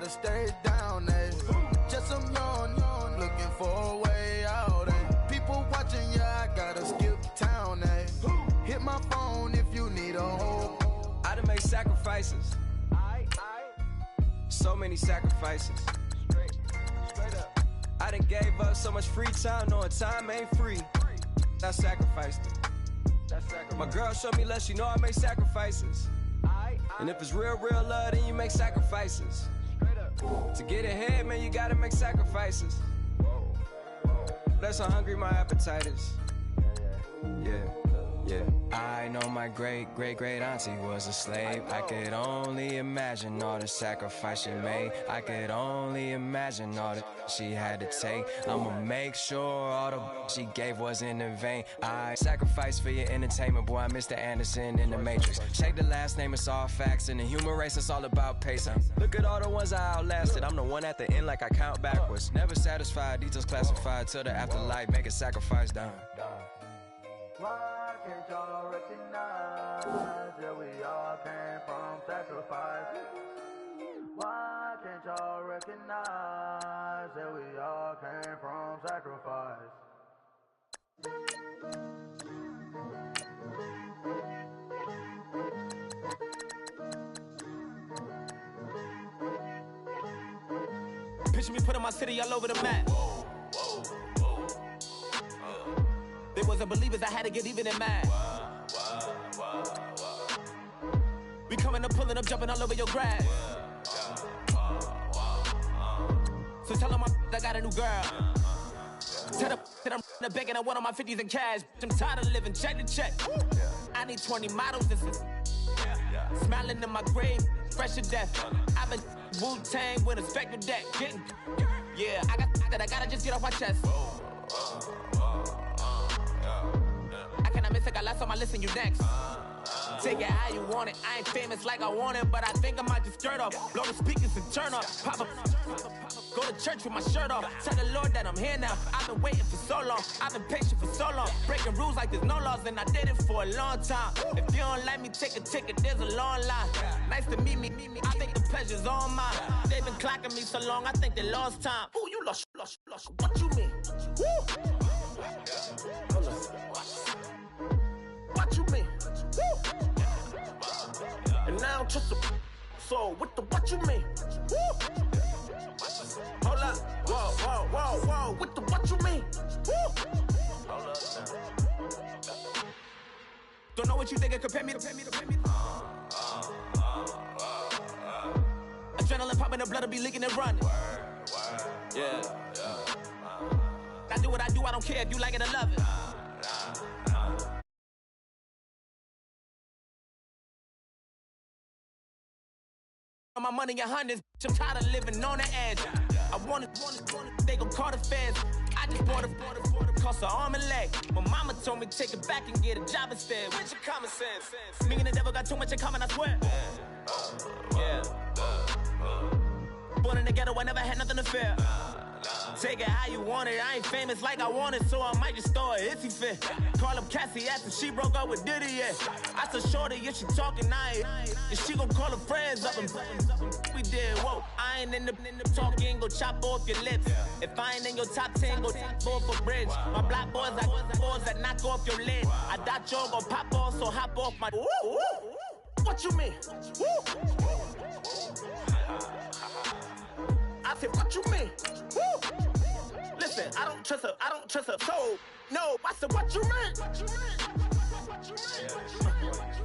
gotta stay down, eh? Just some yawn, looking for a way out, eh? People watching, yeah, I gotta skip town, eh? Hit my phone if you need a hold. I done made sacrifices. So many sacrifices. Straight up. I done gave up so much free time, knowing time ain't free. I sacrificed it. My girl showed me love, she know I make sacrifices. And if it's real love, then you make sacrifices. To get ahead, man, you gotta make sacrifices. That's how hungry my appetite is. Yeah. I know my great auntie was a slave. I could only imagine all the sacrifice she made. I could only imagine all the she had to take. I'ma make sure all the she gave wasn't in vain. I sacrificed for your entertainment, boy. I'm Mr. Anderson in the Matrix. Check the last name, it's all facts. In the human race, it's all about pacing. Look at all the ones I outlasted. I'm the one at the end, like I count backwards. Never satisfied, details classified till the afterlife. Make a sacrifice down. Why can't y'all recognize that we all came from sacrifice? Why can't y'all recognize that we all came from sacrifice? Picture me putting my city all over the map. They wasn't believers, I had to get even and mad. We coming up, pulling up, jumping all over your grass. So tell them I got a new girl. Tell them that I'm in the bank and I want on my 50s in cash. I'm tired of living check to check. I need 20 models, this is smiling in my grave, fresh to death. I've been Wu-Tang with a spectral deck. Yeah, I gotta just get off my chest. I miss it, got last on my list and you next. Take it how you want it. I ain't famous like I want it, but I think I might just skirt off. Blow the speakers and turn up. Pop up. Go to church with my shirt off. Tell the Lord that I'm here now. I've been waiting for so long. I've been patient for so long. Breaking rules like there's no laws, and I did it for a long time. If you don't like me, take a ticket. There's a long line. Nice to meet me. I think the pleasure's all mine. They've been clocking me so long, I think they lost time. Ooh, you lost. What you mean? Woo! What you mean? Woo! And now I'm just a so what you mean? Woo! Hold up, whoa, what you mean? Woo! Hold up. Don't know what you think it compare me to. Adrenaline popping, the blood'll be leaking and running. Yeah. I do what I do, I don't care if you like it or love it. My money in hundreds, I'm tired of living on the edge. I want it, they gon' call the feds. I just bought it, cost an arm and leg. My mama told me take it back and get a job instead. Where's your common sense? Me and the devil got too much in common, I swear. Yeah. Born in the ghetto, I never had nothing to fear. Take it how you want it. I ain't famous like I want it, so I might just throw a hissy fit. Call up Cassie after she broke up with Diddy, yeah. I told Shorty if she talking, I ain't. And she gon' call her friends up and we did, whoa. I ain't in the talking, go chop off your lips. If I ain't in your top 10, go off a bridge. My black boys like boys that knock off your lid. I thought y'all gon' pop off, so hop off my. What you mean? I said, what you mean? Woo! Listen, I don't trust her soul. No, I said, what you mean?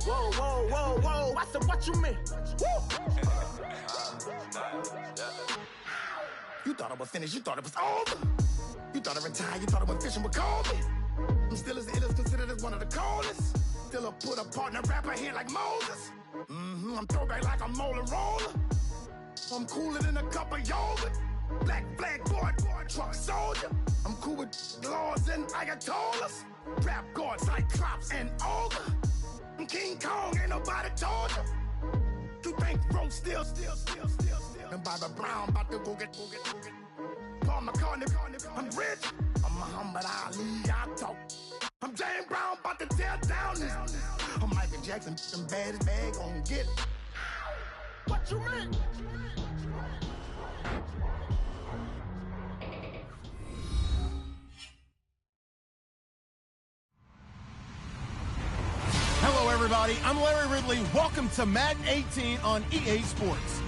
Whoa, I said, what you mean? Woo! You thought I was finished, you thought it was over. You thought I retired, you thought I went fishing with Kobe. I'm still as ill as considered as one of the coldest. Still a put a partner rapper here like Moses. I'm throwback like a molar roller. I'm cooler than a cup of yogurt. Black flag boy, truck soldier. I'm cool with laws and ayatollahs. Rap god, Cyclops and ogre. I'm King Kong, ain't nobody told you. You think road still. And Bobby Brown about to go get. Paul McCartney, I'm rich. I'm Muhammad Ali, I talk. I'm James Brown, about to tear down this. I'm Michael Jackson, them bad gon' get. What you mean? I'm Larry Ridley. Welcome to Madden 18 on EA Sports.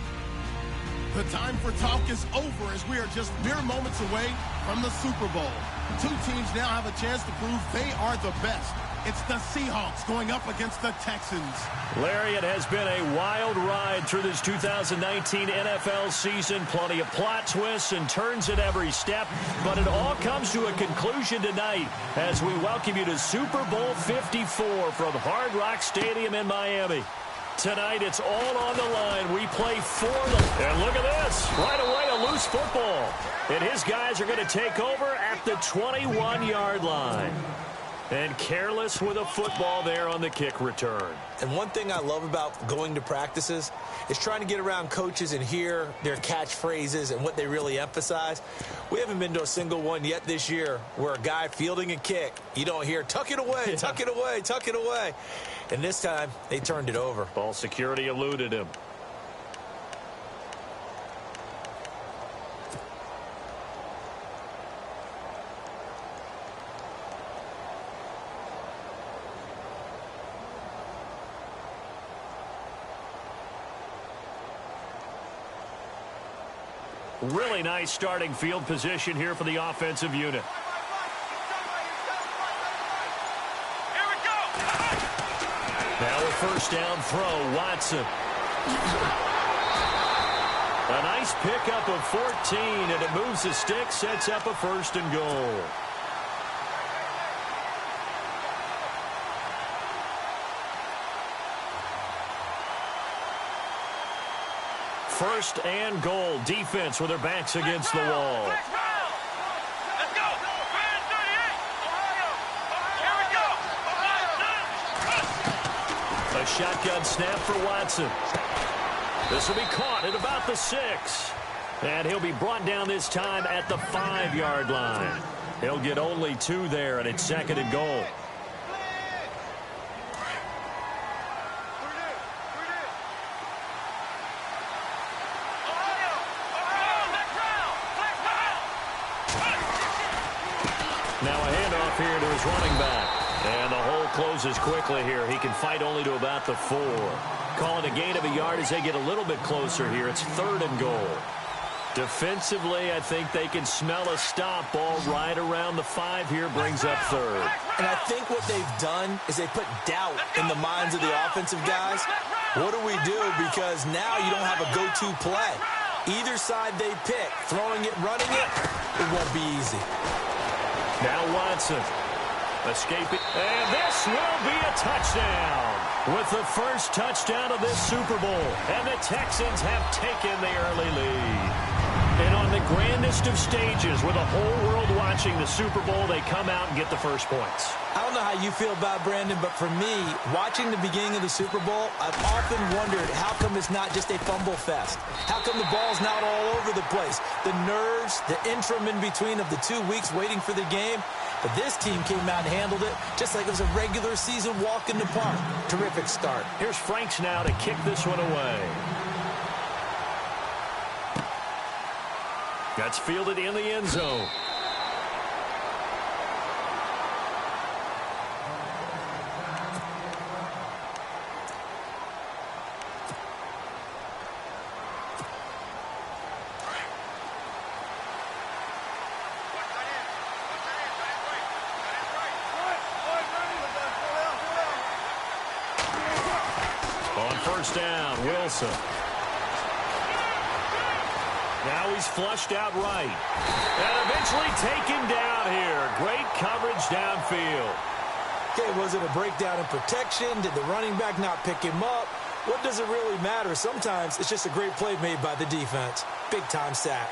The time for talk is over as we are just mere moments away from the Super Bowl. Two teams now have a chance to prove they are the best. It's the Seahawks going up against the Texans. Larry, it has been a wild ride through this 2019 NFL season. Plenty of plot twists and turns at every step. But it all comes to a conclusion tonight as we welcome you to Super Bowl 54 from Hard Rock Stadium in Miami. Tonight, it's all on the line. We play for them. And look at this. Right away, a loose football. And his guys are going to take over at the 21-yard line. And careless with a football there on the kick return. And one thing I love about going to practices is trying to get around coaches and hear their catchphrases and what they really emphasize. We haven't been to a single one yet this year where a guy fielding a kick, you don't hear, tuck it away, tuck it away, tuck it away. And this time, they turned it over. Ball security eluded him. Really nice starting field position here for the offensive unit. Now a first down throw, Watson. A nice pickup of 14, and it moves the stick, sets up a first and goal. First and goal. Defense with their backs against the wall. A shotgun snap for Watson. This will be caught at about the 6. And he'll be brought down this time at the 5-yard line. He'll get only 2 there, and it's second and goal. Now a handoff here to his running back. And the hole closes quickly here. He can fight only to about the 4. Calling a gain of a yard as they get a little bit closer here. It's third and goal. Defensively, I think they can smell a stop. Ball right around the 5 here, brings up third. And I think what they've done is they put doubt in the minds of the offensive guys. What do we do? Because now you don't have a go-to play. Either side they pick, throwing it, running it, it won't be easy. Now Watson. Escaping. And this will be a touchdown. With the first touchdown of this Super Bowl. And the Texans have taken the early lead. And on the grandest of stages, with the whole world watching the Super Bowl, they come out and get the first points. I don't know how you feel about Brandon, but for me, watching the beginning of the Super Bowl, I've often wondered how come it's not just a fumble fest? How come the ball's not all over the place? The nerves, the interim in between of the 2 weeks waiting for the game. But this team came out and handled it just like it was a regular season walk in the park. Terrific start. Here's Franks now to kick this one away. That's fielded in the end zone. On first down, Wilson. Now he's flushed out right. And eventually taken down here. Great coverage downfield. Okay, was it a breakdown in protection? Did the running back not pick him up? What does it really matter? Sometimes it's just a great play made by the defense. Big-time sack.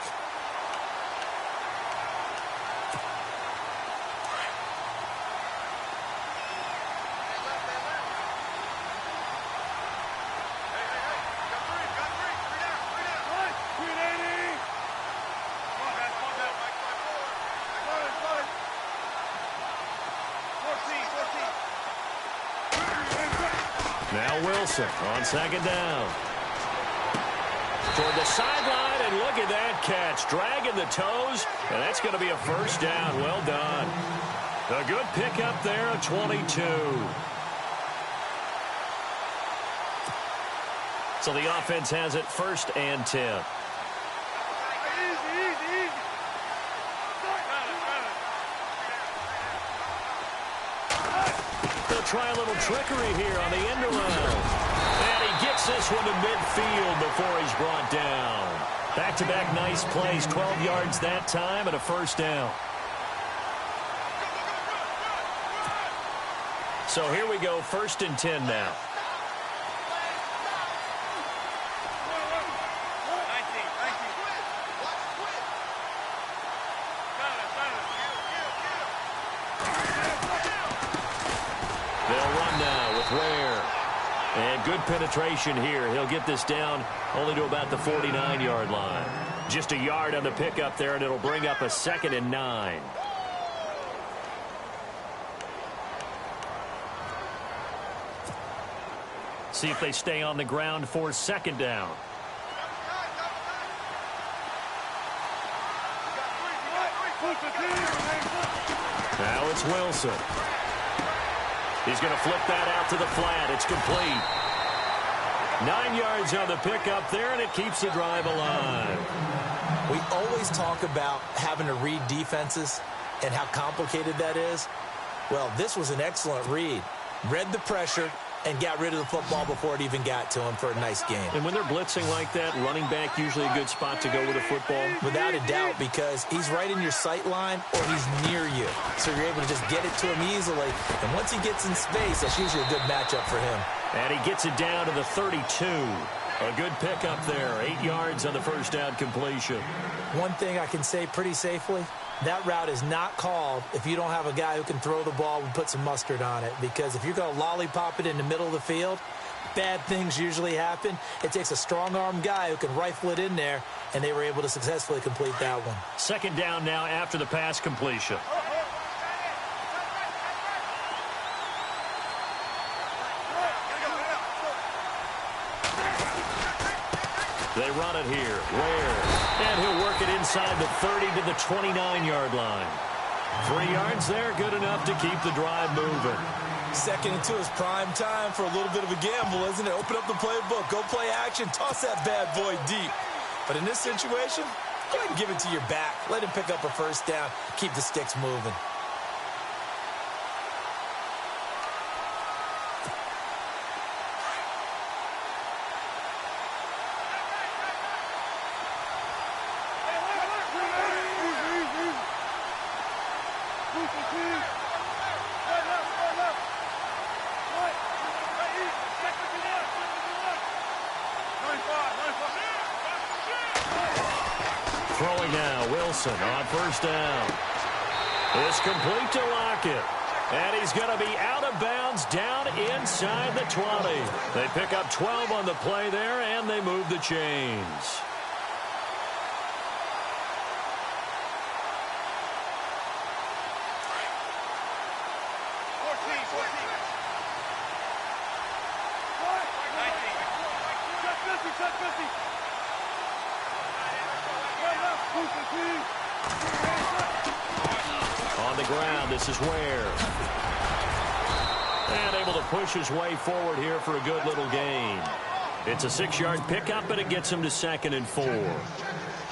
Now Wilson on second down. Toward the sideline, and look at that catch. Dragging the toes, and that's going to be a first down. Well done. A good pickup there of 22. So the offense has it 1st and 10. They'll try a little trickery here on the end around. And he gets this one to midfield before he's brought down. Back-to-back nice plays, 12 yards that time and a 1st down. So here we go, 1st and 10 now. And good penetration here. He'll get this down only to about the 49-yard line. Just a yard on the pickup there, and it'll bring up a 2nd and 9. See if they stay on the ground for 2nd down. Now it's Wilson. He's going to flip that out to the flat. It's complete. 9 yards on the pickup there, and it keeps the drive alive. We always talk about having to read defenses and how complicated that is. Well, this was an excellent read. Read the pressure and got rid of the football before it even got to him for a nice game. And when they're blitzing like that, running back usually a good spot to go with a football? Without a doubt, because he's right in your sight line or he's near you. So you're able to just get it to him easily. And once he gets in space, that's usually a good matchup for him. And he gets it down to the 32. A good pickup there. 8 yards on the 1st down completion. One thing I can say pretty safely, that route is not called if you don't have a guy who can throw the ball and put some mustard on it. Because if you're going to lollipop it in the middle of the field, bad things usually happen. It takes a strong-arm guy who can rifle it in there, and they were able to successfully complete that one. 2nd down now after the pass completion. They run it here. Ware. And he'll work it inside the 30 to the 29-yard line. 3 yards there, good enough to keep the drive moving. 2nd and 2 is prime time for a little bit of a gamble, isn't it? Open up the playbook, go play action, toss that bad boy deep. But in this situation, go ahead and give it to your back. Let him pick up a 1st down, keep the sticks moving. Throwing now, Wilson on 1st down. It's complete to Lockett. And he's going to be out of bounds down inside the 20. They pick up 12 on the play there, and they move the chains. On the ground, this is Ware. And able to push his way forward here for a good little gain. It's a 6-yard pickup, and it gets him to 2nd and 4.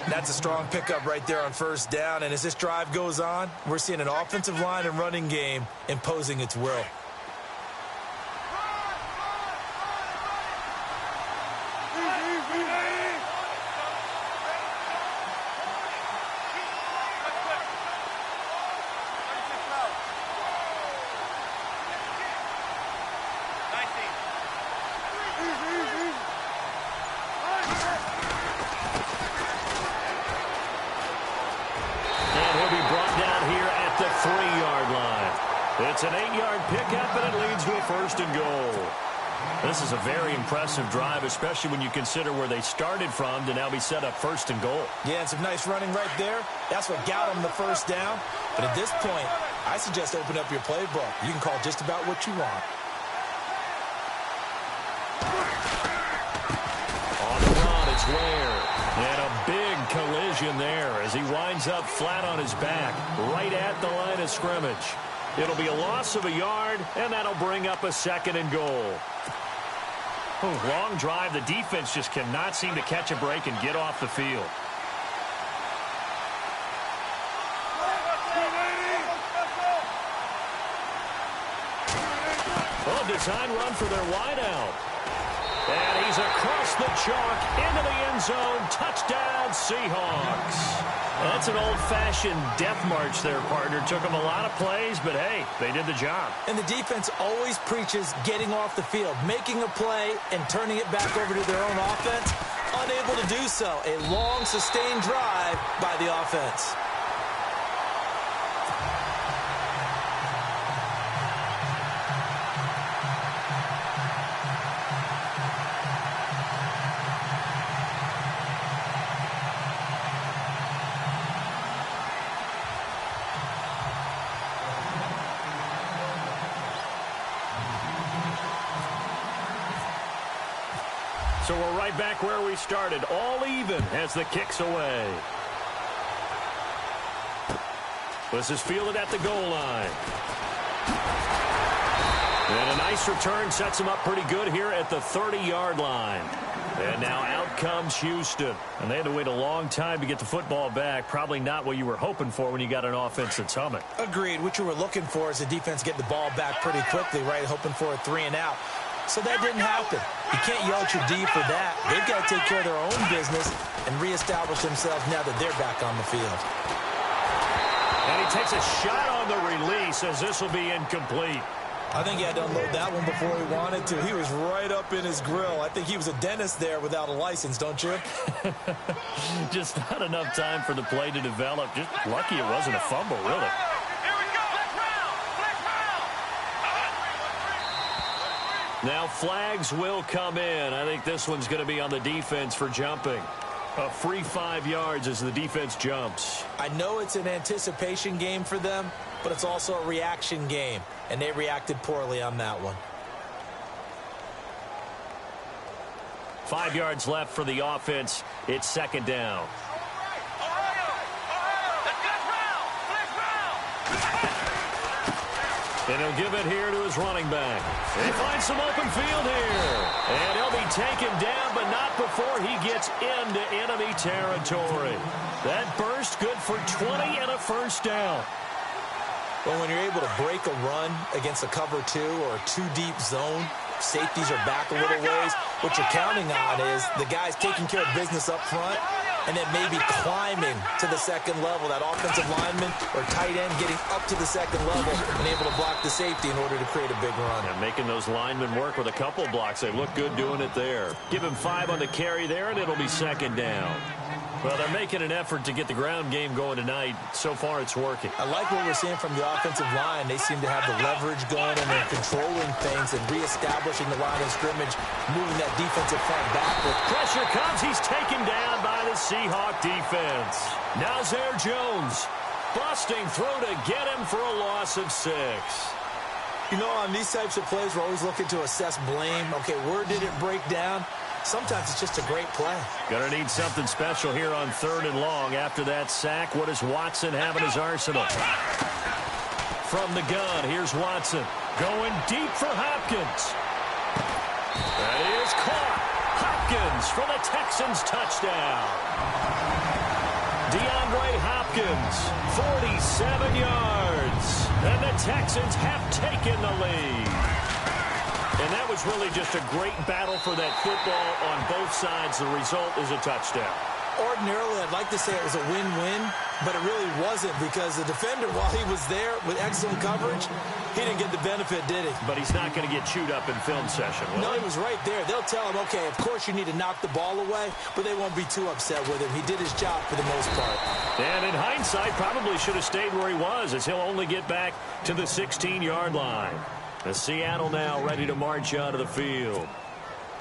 That's a strong pickup right there on 1st down. And as this drive goes on, we're seeing an offensive line and running game imposing its will. It's an 8-yard pickup, and it leads to a 1st and goal. This is a very impressive drive, especially when you consider where they started from to now be set up 1st and goal. Yeah, and some nice running right there. That's what got them the 1st down. But at this point, I suggest open up your playbook. You can call just about what you want. On the run, it's Ware. And a big collision there as he winds up flat on his back right at the line of scrimmage. It'll be a loss of a yard, and that'll bring up a 2nd and goal. Long drive. The defense just cannot seem to catch a break and get off the field. Oh, design run for their wideout. And he's across the chalk into the end zone. Touchdown, Seahawks. That's an old-fashioned death march there, partner. Took them a lot of plays, but hey, they did the job. And the defense always preaches getting off the field, making a play and turning it back over to their own offense. Unable to do so. A long, sustained drive by the offense. So we're right back where we started, all even as the kick's away. This is fielded at the goal line. And a nice return sets him up pretty good here at the 30-yard line. And now out comes Houston. And they had to wait a long time to get the football back. Probably not what you were hoping for when you got an offense that's humming. Agreed. What you were looking for is the defense get the ball back pretty quickly, right? Hoping for a 3-and-out. So that didn't happen. You can't yell at your D for that. They've got to take care of their own business and reestablish themselves now that they're back on the field. And he takes a shot on the release as this will be incomplete. I think he had to unload that one before he wanted to. He was right up in his grill. I think he was a dentist there without a license, don't you? Just not enough time for the play to develop. Just lucky it wasn't a fumble, really. Now flags will come in. I think this one's going to be on the defense for jumping. A free 5 yards as the defense jumps. I know it's an anticipation game for them, but it's also a reaction game, and they reacted poorly on that one. 5 yards left for the offense. It's second down. And he'll give it here to his running back. He finds some open field here. And he'll be taken down, but not before he gets into enemy territory. That burst good for 20 and a first down. Well, when you're able to break a run against a cover 2 or a 2-deep zone, safeties are back a little ways. What you're counting on is the guys taking care of business up front and then maybe climbing to the second level. That offensive lineman or tight end getting up to the second level and able to block the safety in order to create a big run. And making those linemen work with a couple blocks. They look good doing it there. Give him 5 on the carry there, and it'll be second down. Well, they're making an effort to get the ground game going tonight. So far, it's working. I like what we're seeing from the offensive line. They seem to have the leverage going, and they're controlling things and reestablishing the line of scrimmage, moving that defensive front backward. Pressure comes. He's taken down by the Seahawk defense. Now Zaire Jones busting through to get him for a loss of 6. You know, on these types of plays, we're always looking to assess blame. Okay, where did it break down? Sometimes it's just a great play. Gonna need something special here on 3rd and long. After that sack, what does Watson have in his arsenal? From the gun, here's Watson. Going deep for Hopkins. That is caught. Hopkins for the Texans touchdown. DeAndre Hopkins, 47 yards. And the Texans have taken the lead. And that was really just a great battle for that football on both sides. The result is a touchdown. Ordinarily, I'd like to say it was a win-win, but it really wasn't because the defender, while he was there with excellent coverage, he didn't get the benefit, did he? But he's not going to get chewed up in film session, will No, he was right there. They'll tell him, okay, of course you need to knock the ball away, but they won't be too upset with him. He did his job for the most part. And in hindsight, probably should have stayed where he was, as he'll only get back to the 16-yard line. The Seattle now ready to march out of the field.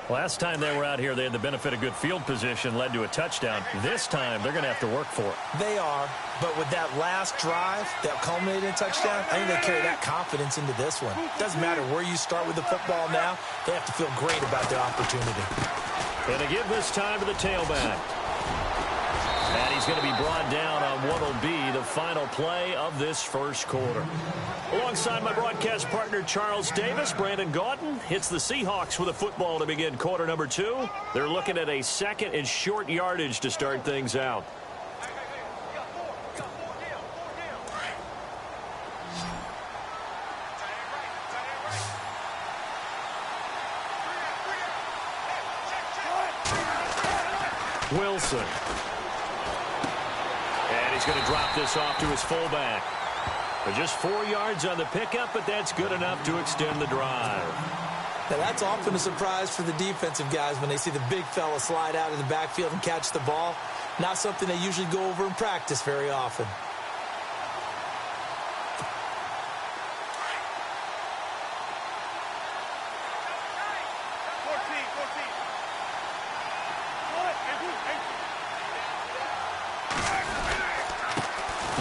Last time they were out here, they had the benefit of good field position, led to a touchdown. This time, they're going to have to work for it. They are, but with that last drive that culminated in a touchdown, I think they carry that confidence into this one. Doesn't matter where you start with the football now, they have to feel great about their opportunity. And to give this time to the tailback. And he's going to be brought down on what will be the final play of this first quarter. Alongside my broadcast partner, Charles Davis, Brandon Gaudin hits the Seahawks with a football to begin quarter number 2. They're looking at a second and short yardage to start things out. Wilson. And he's going to drop this off to his fullback. Just 4 yards on the pickup, but that's good enough to extend the drive. Now, that's often a surprise for the defensive guys when they see the big fella slide out of the backfield and catch the ball. Not something they usually go over in practice very often.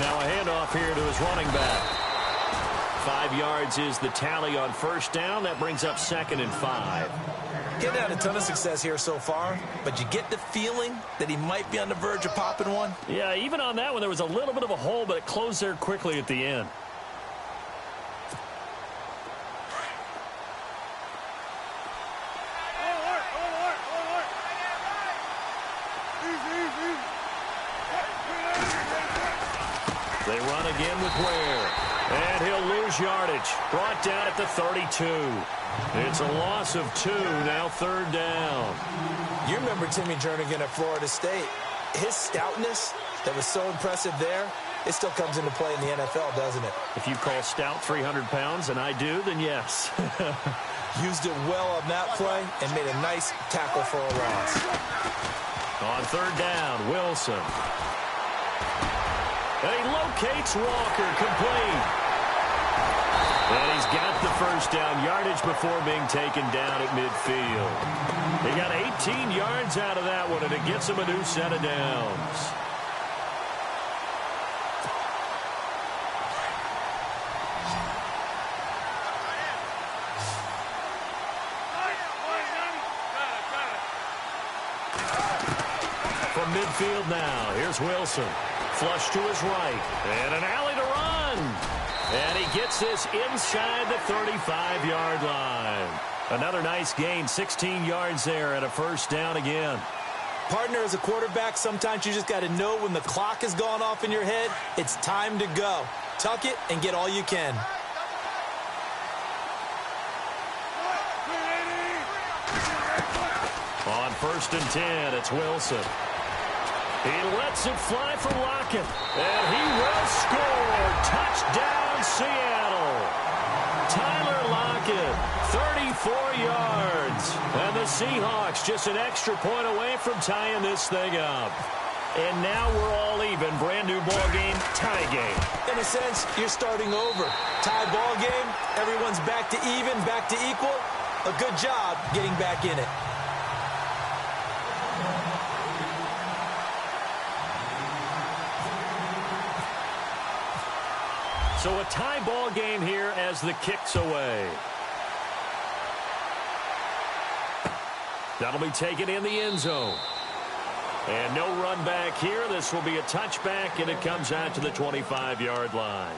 Now a handoff here to his running back. 5 yards is the tally on first down. That brings up 2nd and 5. Getting had a ton of success here so far, but you get the feeling that he might be on the verge of popping one. Yeah, even on that one, there was a little bit of a hole, but it closed there quickly at the end. They run again with Ware. And he'll lose yardage. Brought down at the 32. It's a loss of 2, now 3rd down. You remember Timmy Jernigan at Florida State. His stoutness that was so impressive there, it still comes into play in the NFL, doesn't it? If you call stout 300 pounds, and I do, then yes. Used it well on that play and made a nice tackle for a loss. On 3rd down, Wilson. And he locates Walker, complete. And he's got the first down yardage before being taken down at midfield. He got 18 yards out of that one, and it gets him a new set of downs. From midfield now, here's Wilson. Flush to his right, and an alley to run. And he gets this inside the 35-yard line. Another nice gain, 16 yards there, and a first down again. Partner, as a quarterback, sometimes you just got to know when the clock has gone off in your head, it's time to go. Tuck it and get all you can. On 1st and 10, it's Wilson. He lets it fly for Lockett, and he will score. Touchdown, Seattle. Tyler Lockett, 34 yards. And the Seahawks just an extra point away from tying this thing up. And now we're all even. Brand new ball game, tie game. In a sense, you're starting over. Tie ball game, everyone's back to even, back to equal. A good job getting back in it. So a tie ball game here as the kick's away. That'll be taken in the end zone. And no run back here. This will be a touchback, and it comes out to the 25-yard line.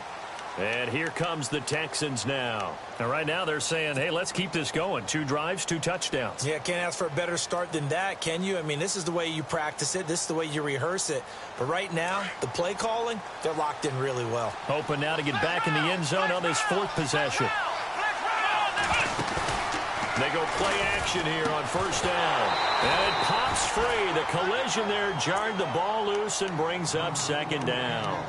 And here comes the Texans now. And right now they're saying, hey, let's keep this going. 2 drives, 2 touchdowns. Yeah, can't ask for a better start than that, can you? I mean, this is the way you practice it. This is the way you rehearse it. But right now, the play calling, they're locked in really well. Hoping now to get back in the end zone on this 4th possession. They go play action here on 1st down. And it pops free. The collision there jarred the ball loose and brings up 2nd down.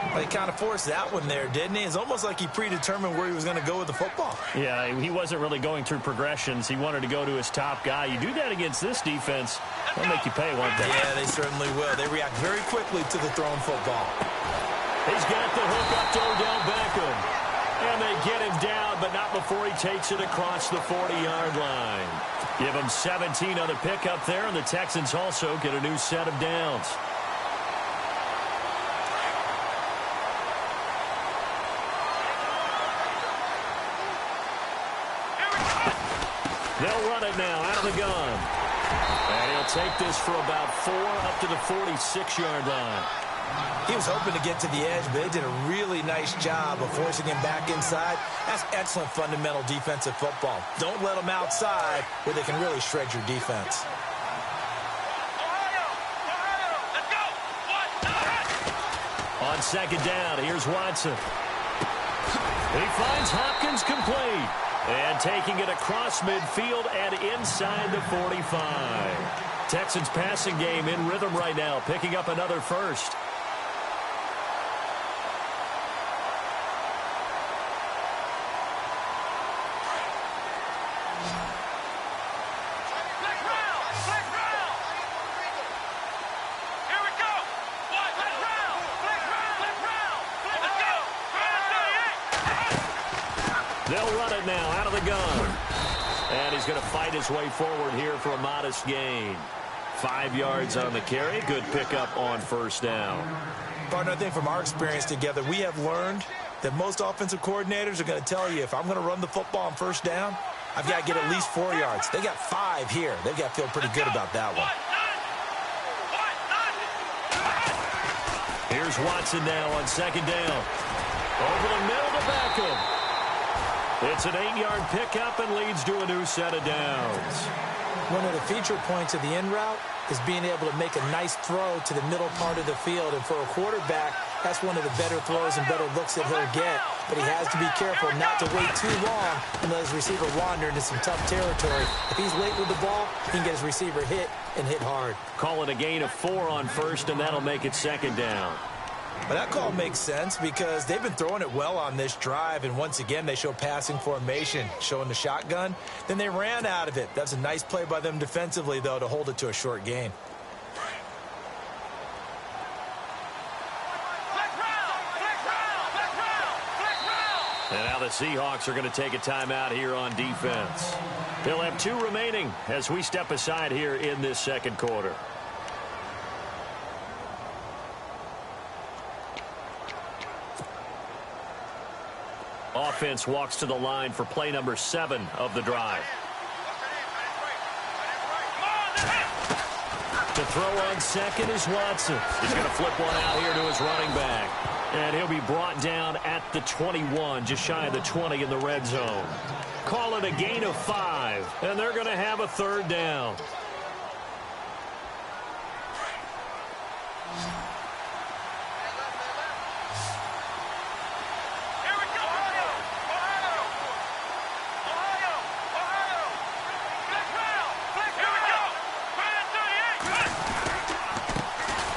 Well, he kind of forced that one there, didn't he? It's almost like he predetermined where he was going to go with the football. Yeah, he wasn't really going through progressions. He wanted to go to his top guy. You do that against this defense, they'll make you pay, won't they? Yeah, they certainly will. They react very quickly to the thrown football. He's got the hook up to Odell Beckham. And they get him down, but not before he takes it across the 40-yard line. Give him 17 on the pickup there, and the Texans also get a new set of downs. They'll run it now out of the gun. And he'll take this for about 4 up to the 46-yard line. He was hoping to get to the edge, but they did a really nice job of forcing him back inside. That's excellent fundamental defensive football. Don't let them outside where they can really shred your defense. On second down, here's Watson. He finds Hopkins complete. And taking it across midfield and inside the 45. Texans passing game in rhythm right now, picking up another first. They'll run it now out of the gun. And he's going to fight his way forward here for a modest gain. 5 yards on the carry. Good pickup on first down. Partner, I think from our experience together, we have learned that most offensive coordinators are going to tell you, if I'm going to run the football on first down, I've got to get at least 4 yards. They got 5 here. They've got to feel pretty good about that one. Here's Watson now on second down. Over the middle to Beckham. It's an 8-yard pickup and leads to a new set of downs. One of the feature points of the in route is being able to make a nice throw to the middle part of the field. And for a quarterback, that's one of the better throws and better looks that he'll get. But he has to be careful not to wait too long and let his receiver wander into some tough territory. If he's late with the ball, he can get his receiver hit and hit hard. Call it a gain of 4 on first, and that'll make it second down. But that call makes sense because they've been throwing it well on this drive, and once again they show passing formation, showing the shotgun. Then they ran out of it. That's a nice play by them defensively, though, to hold it to a short gain. And now the Seahawks are going to take a timeout here on defense. They'll have 2 remaining as we step aside here in this second quarter. Offense walks to the line for play number 7 of the drive. To throw on second is Watson. He's going to flip one out here to his running back. And he'll be brought down at the 21, just shy of the 20 in the red zone. Call it a gain of 5, and they're going to have a third down.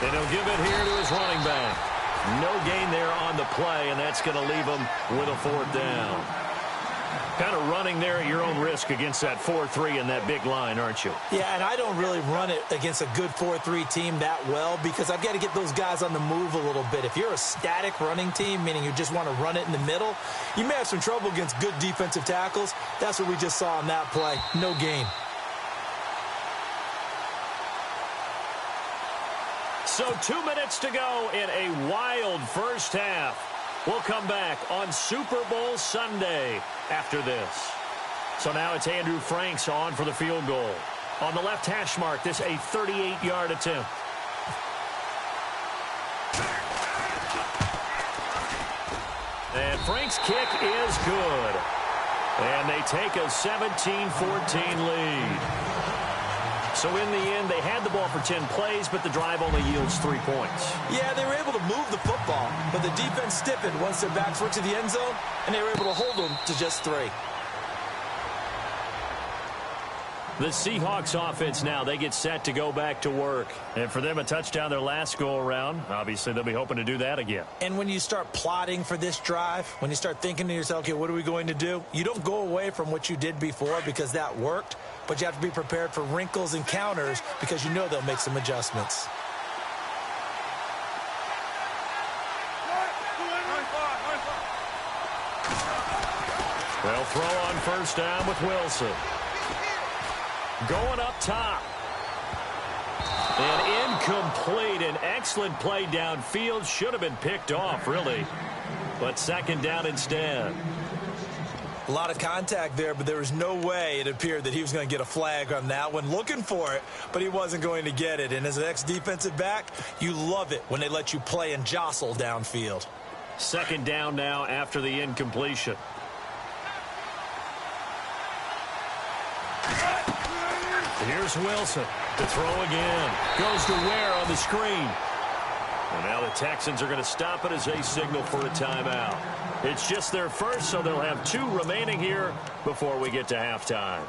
And he'll give it here to his running back. No gain there on the play, and that's going to leave him with a 4th down. Kind of running there at your own risk against that 4-3 and that big line, aren't you? Yeah, and I don't really run it against a good 4-3 team that well because I've got to get those guys on the move a little bit. If you're a static running team, meaning you just want to run it in the middle, you may have some trouble against good defensive tackles. That's what we just saw on that play. No gain. So 2 minutes to go in a wild first half. We'll come back on Super Bowl Sunday after this. So now it's Andrew Franks on for the field goal. On the left hash mark, this a 38-yard attempt. And Frank's kick is good. And they take a 17-14 lead. So in the end, they had the ball for 10 plays, but the drive only yields 3 points. Yeah, they were able to move the football, but the defense stiffened once their backs went to the end zone, and they were able to hold them to just 3. The Seahawks offense now, they get set to go back to work. And for them, a touchdown their last go-around. Obviously, they'll be hoping to do that again. And when you start plotting for this drive, when you start thinking to yourself, okay, what are we going to do? You don't go away from what you did before because that worked, but you have to be prepared for wrinkles and counters because you know they'll make some adjustments. They'll throw on first down with Wilson. Going up top. And incomplete. An excellent play downfield. Should have been picked off, really. But second down instead. A lot of contact there, but there was no way it appeared that he was going to get a flag on that one. Looking for it, but he wasn't going to get it. And as an ex-defensive back, you love it when they let you play and jostle downfield. Second down now after the incompletion. Here's Wilson to throw again. Goes to Ware on the screen. And now the Texans are going to stop it as they signal for a timeout. It's just their first, so they'll have 2 remaining here before we get to halftime.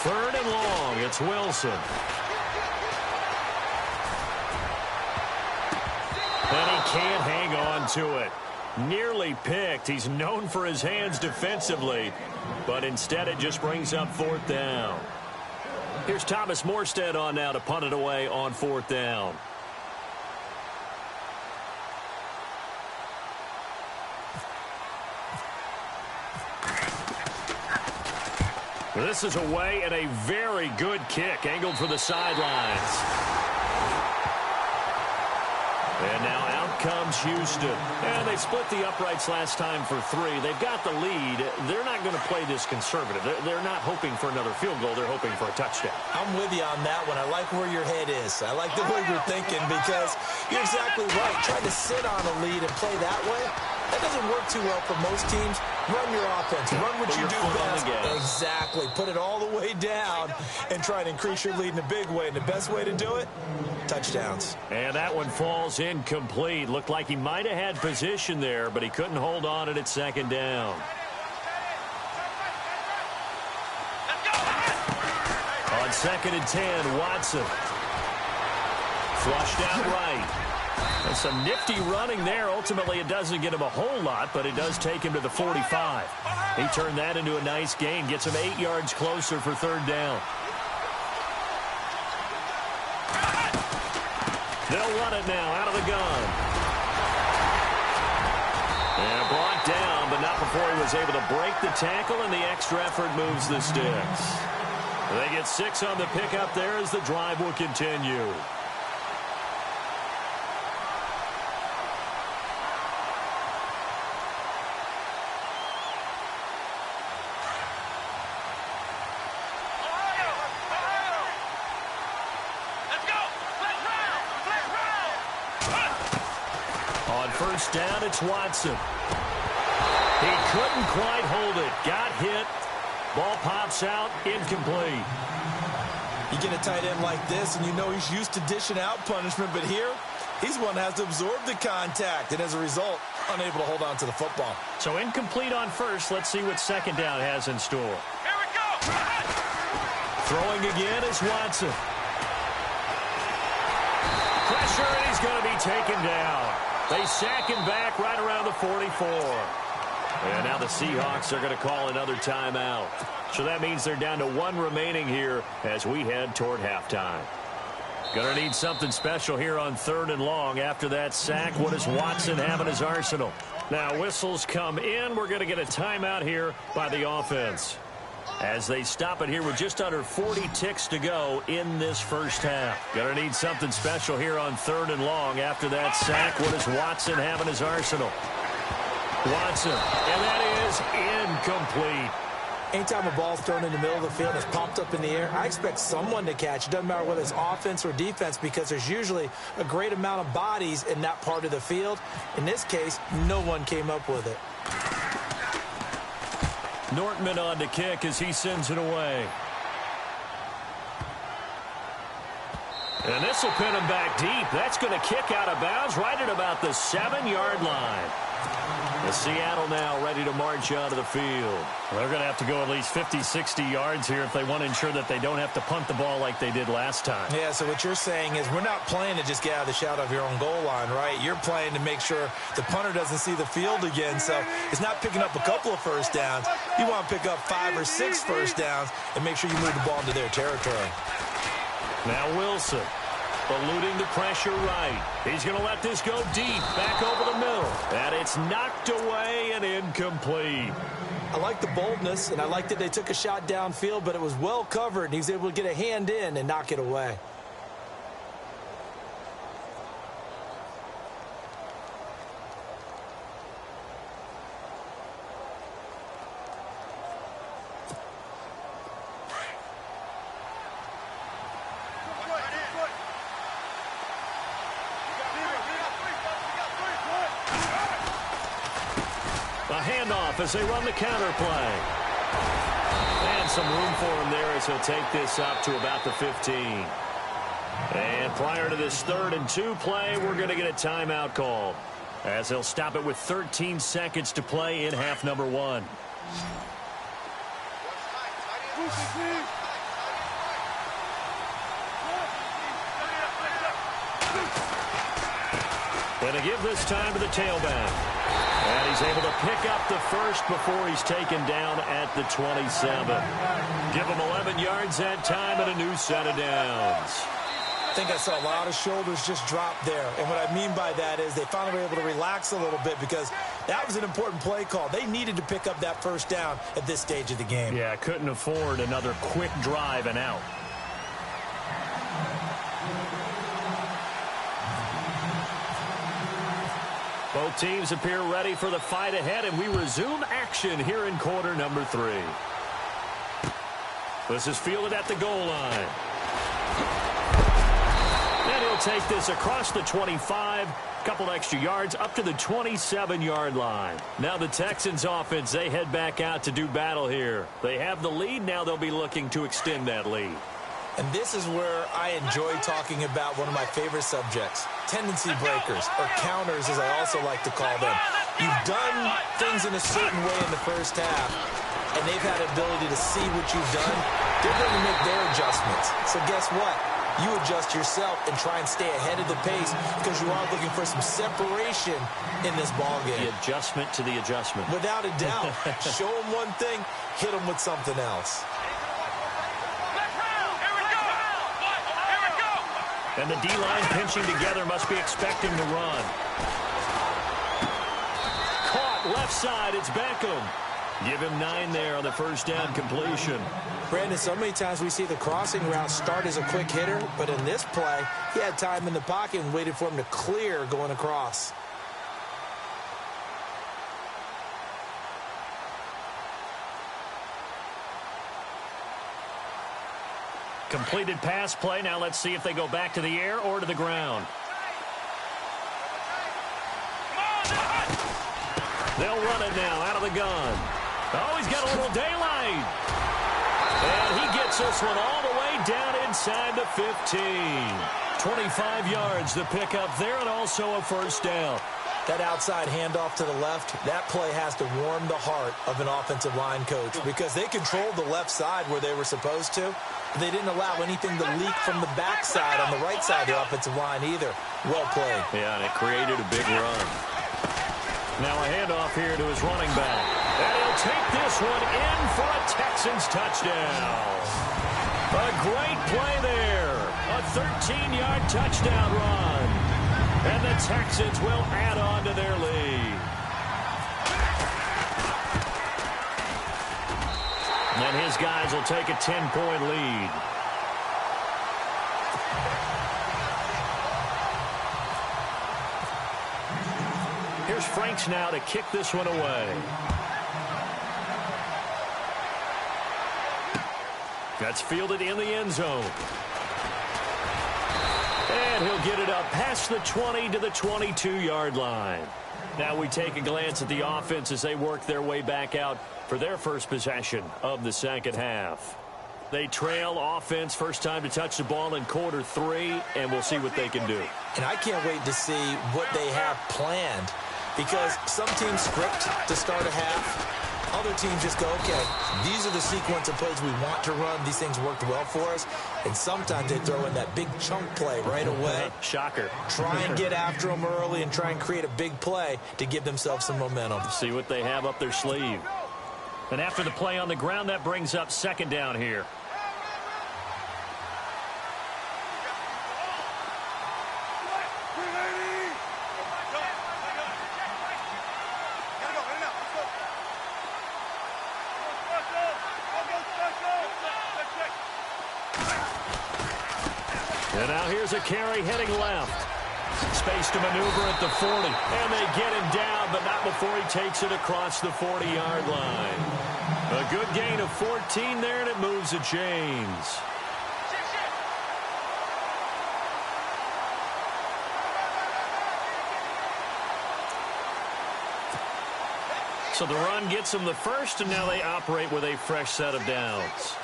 Third and long, it's Wilson. And he can't hang on to it. Nearly picked. He's known for his hands defensively, but instead it just brings up 4th down. Here's Thomas Morstead on now to punt it away on 4th down. This is away and a very good kick, angled for the sidelines. And now out comes Houston. And they split the uprights last time for 3. They've got the lead. They're not going to play this conservative. They're not hoping for another field goal. They're hoping for a touchdown. I'm with you on that one. I like where your head is. I like the way you're thinking because you're exactly right. Trying to sit on a lead and play that way, that doesn't work too well for most teams. Run your offense. Run what you do best. Exactly. Put it all the way down and try and increase your lead in a big way. And the best way to do it, touchdowns. And that one falls incomplete. Looked like he might have had position there, but he couldn't hold on at 2nd down. On 2nd and 10, Watson. Flushed out right. And some nifty running there. Ultimately, it doesn't get him a whole lot, but it does take him to the 45. He turned that into a nice gain. Gets him 8 yards closer for 3rd down. They'll run it now out of the gun. And brought down, but not before he was able to break the tackle, and the extra effort moves the sticks. They get 6 on the pickup there as the drive will continue. First down, it's Watson. He couldn't quite hold it. Got hit. Ball pops out. Incomplete. You get a tight end like this, and you know he's used to dishing out punishment, but here, he's one that has to absorb the contact, and as a result, unable to hold on to the football. So incomplete on first. Let's see what 2nd down has in store. Here we go. Throwing again is Watson. Pressure, and he's going to be taken down. They sack him back right around the 44. And now the Seahawks are going to call another timeout. So that means they're down to 1 remaining here as we head toward halftime. Going to need something special here on 3rd and long. After that sack, what does Watson have in his arsenal? Now whistles come in. We're going to get a timeout here by the offense, as they stop it here with just under 40 ticks to go in this first half. Gonna need something special here on 3rd and long. After that sack, what does Watson have in his arsenal? Watson, and that is incomplete. Anytime a ball's thrown in the middle of the field, it's popped up in the air, I expect someone to catch. It doesn't matter whether it's offense or defense, because there's usually a great amount of bodies in that part of the field. In this case, no one came up with it. Nortman on to kick as he sends it away. And this will pin him back deep. That's going to kick out of bounds right at about the 7-yard line. Seattle now ready to march onto the field. They're going to have to go at least 50, 60 yards here if they want to ensure that they don't have to punt the ball like they did last time. Yeah, so what you're saying is we're not playing to just get out of the shadow of your own goal line, right? You're playing to make sure the punter doesn't see the field again. So it's not picking up a couple of first downs. You want to pick up 5 or 6 first downs and make sure you move the ball into their territory. Now Wilson. Eluding the pressure right. He's going to let this go deep, back over the middle. And it's knocked away and incomplete. I like the boldness, and I like that they took a shot downfield, but it was well covered, and he was able to get a hand in and knock it away. Handoff as they run the counter play. And some room for him there as he'll take this up to about the 15. And prior to this 3rd and 2 play, we're going to get a timeout called, as he'll stop it with 13 seconds to play in half number 1. Going to give this time to the tailback. And he's able to pick up the first before he's taken down at the 27. Give him 11 yards that time and a new set of downs. I think I saw a lot of shoulders just drop there. And what I mean by that is they finally were able to relax a little bit because that was an important play call. They needed to pick up that first down at this stage of the game. Yeah, couldn't afford another quick drive and out. Both teams appear ready for the fight ahead, and we resume action here in quarter number 3. This is fielded at the goal line. And he'll take this across the 25, couple extra yards up to the 27-yard line. Now the Texans offense, they head back out to do battle here. They have the lead. Now they'll be looking to extend that lead. And this is where I enjoy talking about one of my favorite subjects, tendency breakers, or counters as I also like to call them. You've done things in a certain way in the first half, and they've had the ability to see what you've done. They're going to make their adjustments. So guess what? You adjust yourself and try and stay ahead of the pace because you are looking for some separation in this ballgame. The adjustment to the adjustment. Without a doubt. Show them one thing, hit them with something else. And the D-line pinching together, must be expecting the run. Caught left side, it's Beckham. Give him 9 there on the first down completion. Brandon, so many times we see the crossing route start as a quick hitter, but in this play, he had time in the pocket and waited for him to clear going across. Completed pass play. Now let's see if they go back to the air or to the ground. They'll run it now out of the gun. Oh, he's got a little daylight. And he gets this one all the way down inside the 15. 25 yards the pickup there, and also a first down. That outside handoff to the left, that play has to warm the heart of an offensive line coach because they controlled the left side where they were supposed to. They didn't allow anything to leak from the backside on the right side of the offensive line either. Well played. Yeah, and it created a big run. Now a handoff here to his running back. And he'll take this one in for a Texans touchdown. A great play there. A 13-yard touchdown run. And the Texans will add on to their lead. And his guys will take a 10-point lead. Here's Franks now to kick this one away. That's fielded in the end zone. And he'll get it up past the 20 to the 22-yard line. Now we take a glance at the offense as they work their way back out for their first possession of the second half. They trail offense, first time to touch the ball in quarter 3, and we'll see what they can do. And I can't wait to see what they have planned. because some teams script to start a half. Other teams just go, okay, these are the sequence of plays we want to run. These things worked well for us. And sometimes they throw in that big chunk play right away. Shocker. Try and get after them early and try and create a big play to give themselves some momentum. See what they have up their sleeve. And after the play on the ground, that brings up second down here. And now here's a carry heading left. Space to maneuver at the 40. And they get him down, but not before he takes it across the 40-yard line. A good gain of 14 there, and it moves the chains. So the run gets them the first, and now they operate with a fresh set of downs.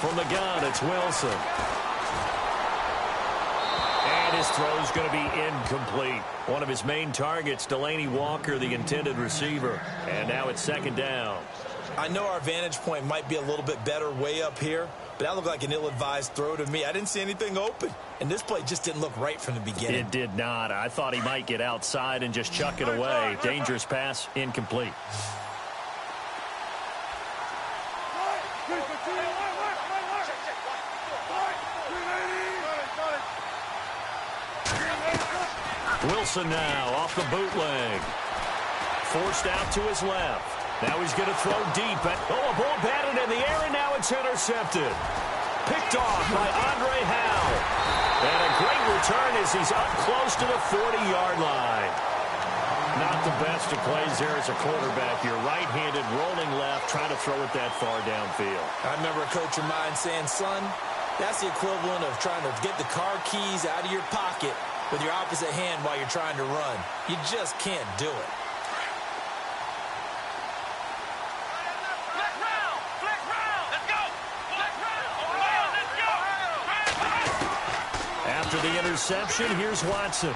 From the gun, it's Wilson. And his throw's going to be incomplete. One of his main targets, Delaney Walker, the intended receiver. And now it's second down. I know our vantage point might be a little bit better way up here, but that looked like an ill-advised throw to me. I didn't see anything open, and this play just didn't look right from the beginning. It did not. I thought he might get outside and just chuck it away. Dangerous pass, incomplete. Wilson now off the bootleg. Forced out to his left. Now he's going to throw deep. A ball batted in the air, and now it's intercepted. Picked off by Andre Howe. And a great return as he's up close to the 40-yard line. Not the best of plays there as a quarterback. You're right-handed, rolling left, trying to throw it that far downfield. I remember a coach of mine saying, son, that's the equivalent of trying to get the car keys out of your pocket with your opposite hand while you're trying to run. You just can't do it. After the interception, here's Watson.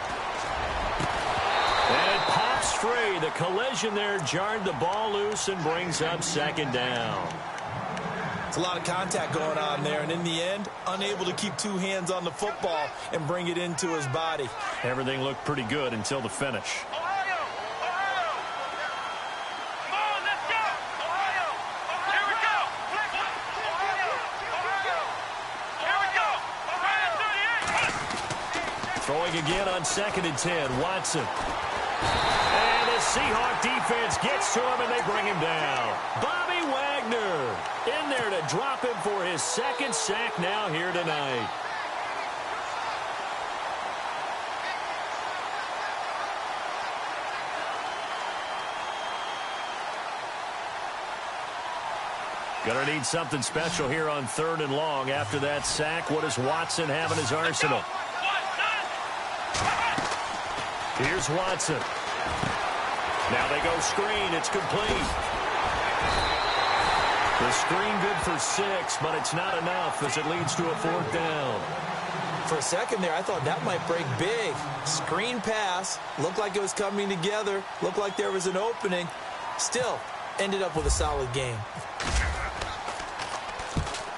And it pops free. The collision there jarred the ball loose and brings up second down. It's a lot of contact going on there, and in the end, unable to keep two hands on the football and bring it into his body. Everything looked pretty good until the finish. Throwing again on 2nd and 10, Watson. And the Seahawk defense gets to him, and they bring him down. Bobby Wagner in there to drop him for his second sack now here tonight. Gonna need something special here on 3rd and long. After that sack, what does Watson have in his arsenal? Here's Watson. Now they go screen. It's complete. The screen good for 6, but it's not enough as it leads to a 4th down. For a second there, I thought that might break big. Screen pass. Looked like it was coming together. Looked like there was an opening. Still, ended up with a solid game.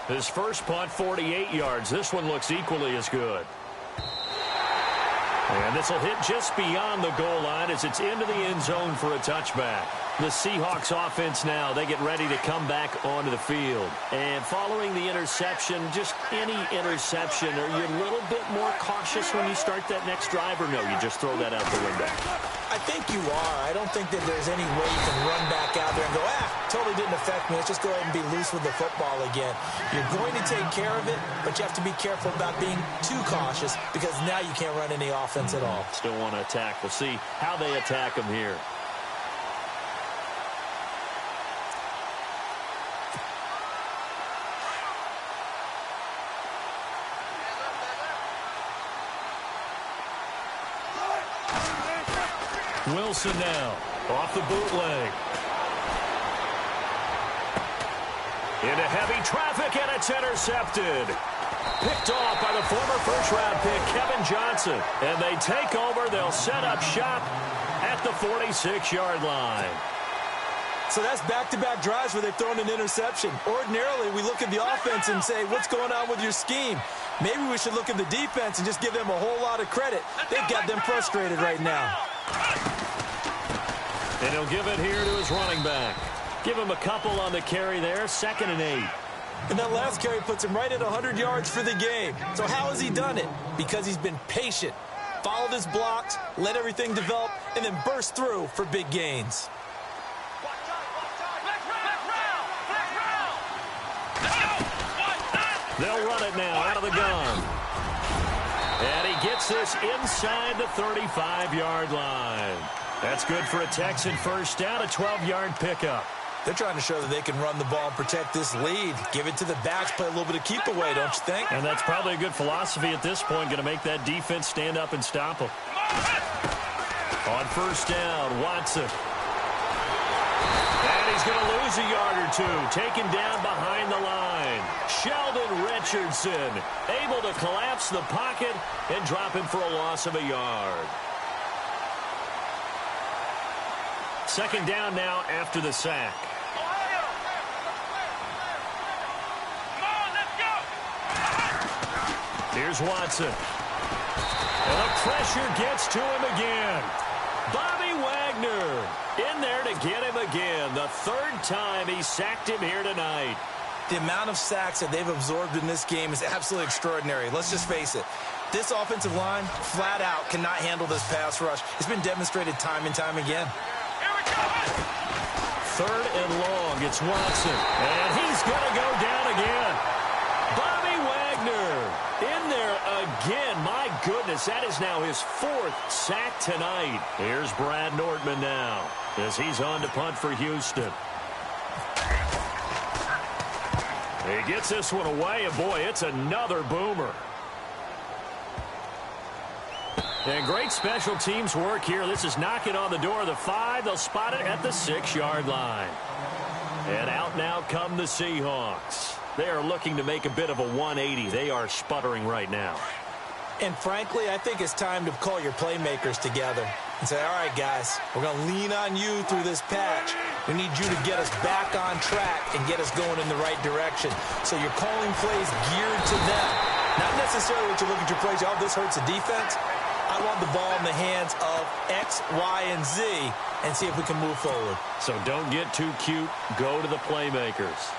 His first punt, 48 yards. This one looks equally as good. And this will hit just beyond the goal line as it's into the end zone for a touchback. The Seahawks offense now, they get ready to come back onto the field. And following the interception, just any interception, are you a little bit more cautious when you start that next drive, or no, you just throw that out the window? I think you are. I don't think that there's any way you can run back out there and go, totally didn't affect me. Let's just go ahead and be loose with the football again. You're going to take care of it, but you have to be careful about being too cautious because now you can't run any offense at all. Still want to attack. We'll see how they attack him here. Wilson now off the bootleg. Into heavy traffic, and it's intercepted. Picked off by the former first-round pick, Kevin Johnson. And they take over. They'll set up shop at the 46-yard line. So that's back-to-back drives where they've thrown an interception. Ordinarily, we look at the offense and say, what's going on with your scheme? Maybe we should look at the defense and just give them a whole lot of credit. They've got them frustrated right now. And he'll give it here to his running back. Give him a couple on the carry there, 2nd and 8. And that last carry puts him right at 100 yards for the game. So how has he done it? Because he's been patient, followed his blocks, let everything develop, and then burst through for big gains. They'll run it now out of the gun. And he gets this inside the 35-yard line. That's good for a Texan first down, a 12-yard pickup. They're trying to show that they can run the ball and protect this lead. Give it to the backs, play a little bit of keep away, don't you think? And that's probably a good philosophy at this point, going to make that defense stand up and stop them. On first down, Watson. And he's going to lose a yard or two, taken down behind the line. Sheldon Richardson able to collapse the pocket and drop him for a loss of a yard. Second down now after the sack. Here's Watson. And the pressure gets to him again. Bobby Wagner in there to get him again. The 3rd time he sacked him here tonight. The amount of sacks that they've absorbed in this game is absolutely extraordinary. Let's just face it. This offensive line, flat out, cannot handle this pass rush. It's been demonstrated time and time again. 3rd and long. It's Watson. And he's going to go down again. Bobby Wagner in there again. My goodness, that is now his 4th sack tonight. Here's Brad Nordman now as he's on to punt for Houston. He gets this one away, and boy, it's another boomer. And great special teams work here. This is knocking on the door of the 5. They'll spot it at the 6-yard line. And out now come the Seahawks. They are looking to make a bit of a 180. They are sputtering right now. And frankly, I think it's time to call your playmakers together and say, all right, guys, we're going to lean on you through this patch. We need you to get us back on track and get us going in the right direction. So you're calling plays geared to them. Not necessarily to look at your plays, oh, this hurts the defense. I want the ball in the hands of X, Y, and Z and see if we can move forward. So don't get too cute. Go to the playmakers.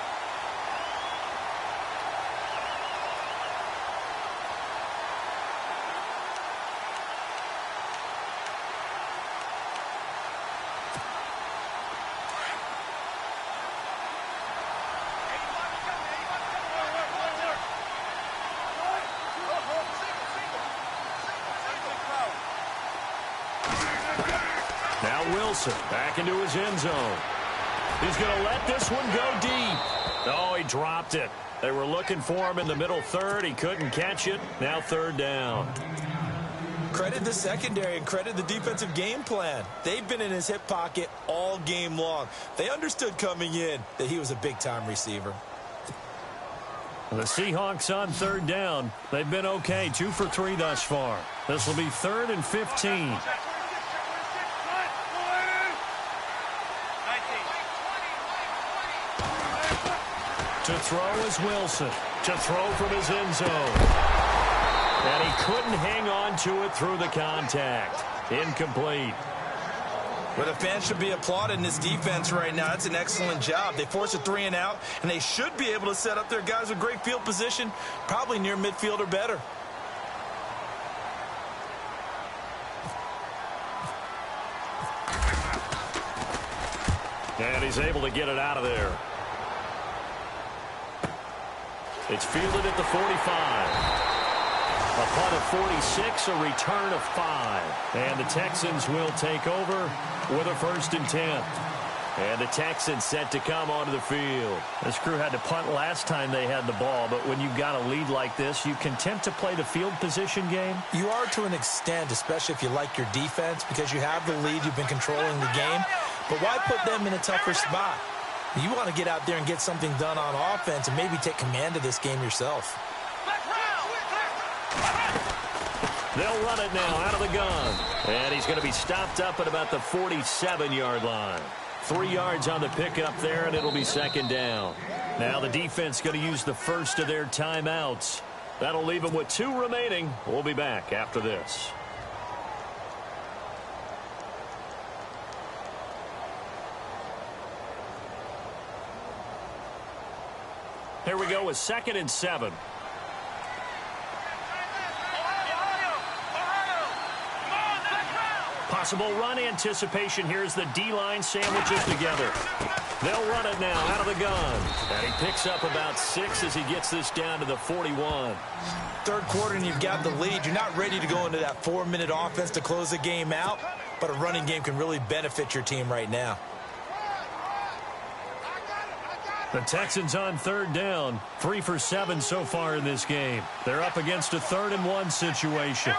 Wilson back into his end zone. He's going to let this one go deep. Oh, he dropped it. They were looking for him in the middle 3rd. He couldn't catch it. Now 3rd down. Credit the secondary and credit the defensive game plan. They've been in his hip pocket all game long. They understood coming in that he was a big-time receiver. The Seahawks on 3rd down. They've been okay, 2 for 3 thus far. This will be 3rd and 15. To throw is Wilson. To throw from his end zone. And he couldn't hang on to it through the contact. Incomplete. Well, the fans should be applauding this defense right now. That's an excellent job. They force a 3 and out, and they should be able to set up their guys with great field position, probably near midfield or better. And he's able to get it out of there. It's fielded at the 45. A punt of 46, a return of 5. And the Texans will take over with a 1st and 10. And the Texans set to come onto the field. This crew had to punt last time they had the ball, but when you've got a lead like this, you content to play the field position game? You are to an extent, especially if you like your defense, because you have the lead, you've been controlling the game. But why put them in a tougher spot? You want to get out there and get something done on offense and maybe take command of this game yourself. They'll run it now out of the gun. And he's going to be stopped up at about the 47-yard line. 3 yards on the pickup there, and it'll be second down. Now the defense going to use the first of their timeouts. That'll leave them with 2 remaining. We'll be back after this. Here we go with 2nd and 7. Possible run anticipation. Here's the D-line sandwiches together. They'll run it now out of the gun. And he picks up about 6 as he gets this down to the 41. Third quarter and you've got the lead. You're not ready to go into that 4-minute offense to close the game out, but a running game can really benefit your team right now. The Texans on 3rd down. 3 for 7 so far in this game. They're up against a 3rd and 1 situation.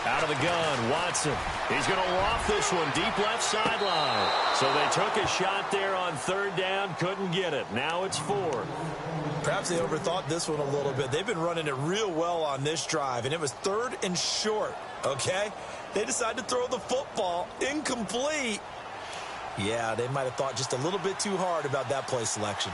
Out of the gun, Watson. He's going to loft this one deep left sideline. So they took a shot there on 3rd down, couldn't get it. Now it's 4. Perhaps they overthought this one a little bit. They've been running it real well on this drive, and it was 3rd and short, okay? They decided to throw the football incomplete. Yeah, they might have thought just a little bit too hard about that play selection.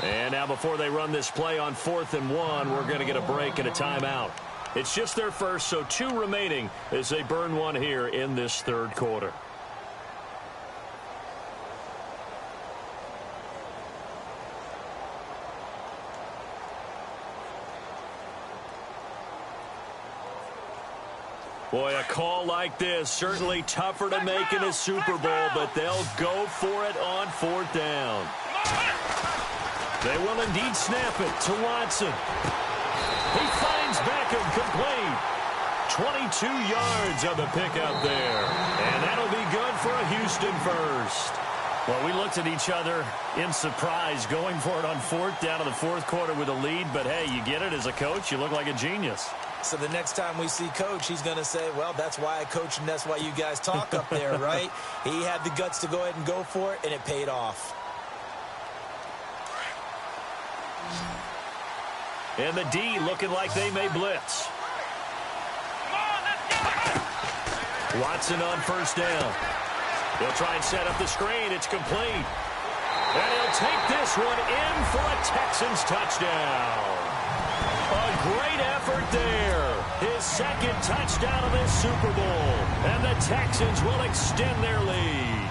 And now before they run this play on 4th and 1, we're going to get a break and a timeout. It's just their first, so 2 remaining as they burn one here in this 3rd quarter. Boy, a call like this, certainly tougher to make in a Super Bowl, but they'll go for it on 4th down. They will indeed snap it to Watson. He finds Beckham complete. 22 yards on the pickup there. And that'll be good for a Houston first. Well, we looked at each other in surprise going for it on 4th down in the 4th quarter with a lead. But, hey, you get it as a coach. You look like a genius. So the next time we see Coach, he's going to say, well, that's why I coach and that's why you guys talk up there, right? He had the guts to go ahead and go for it, and it paid off. And the D looking like they may blitz. Watson on 1st down. He'll try and set up the screen. It's complete. And he'll take this one in for a Texans touchdown. A great effort there. His 2nd touchdown of this Super Bowl. And the Texans will extend their lead.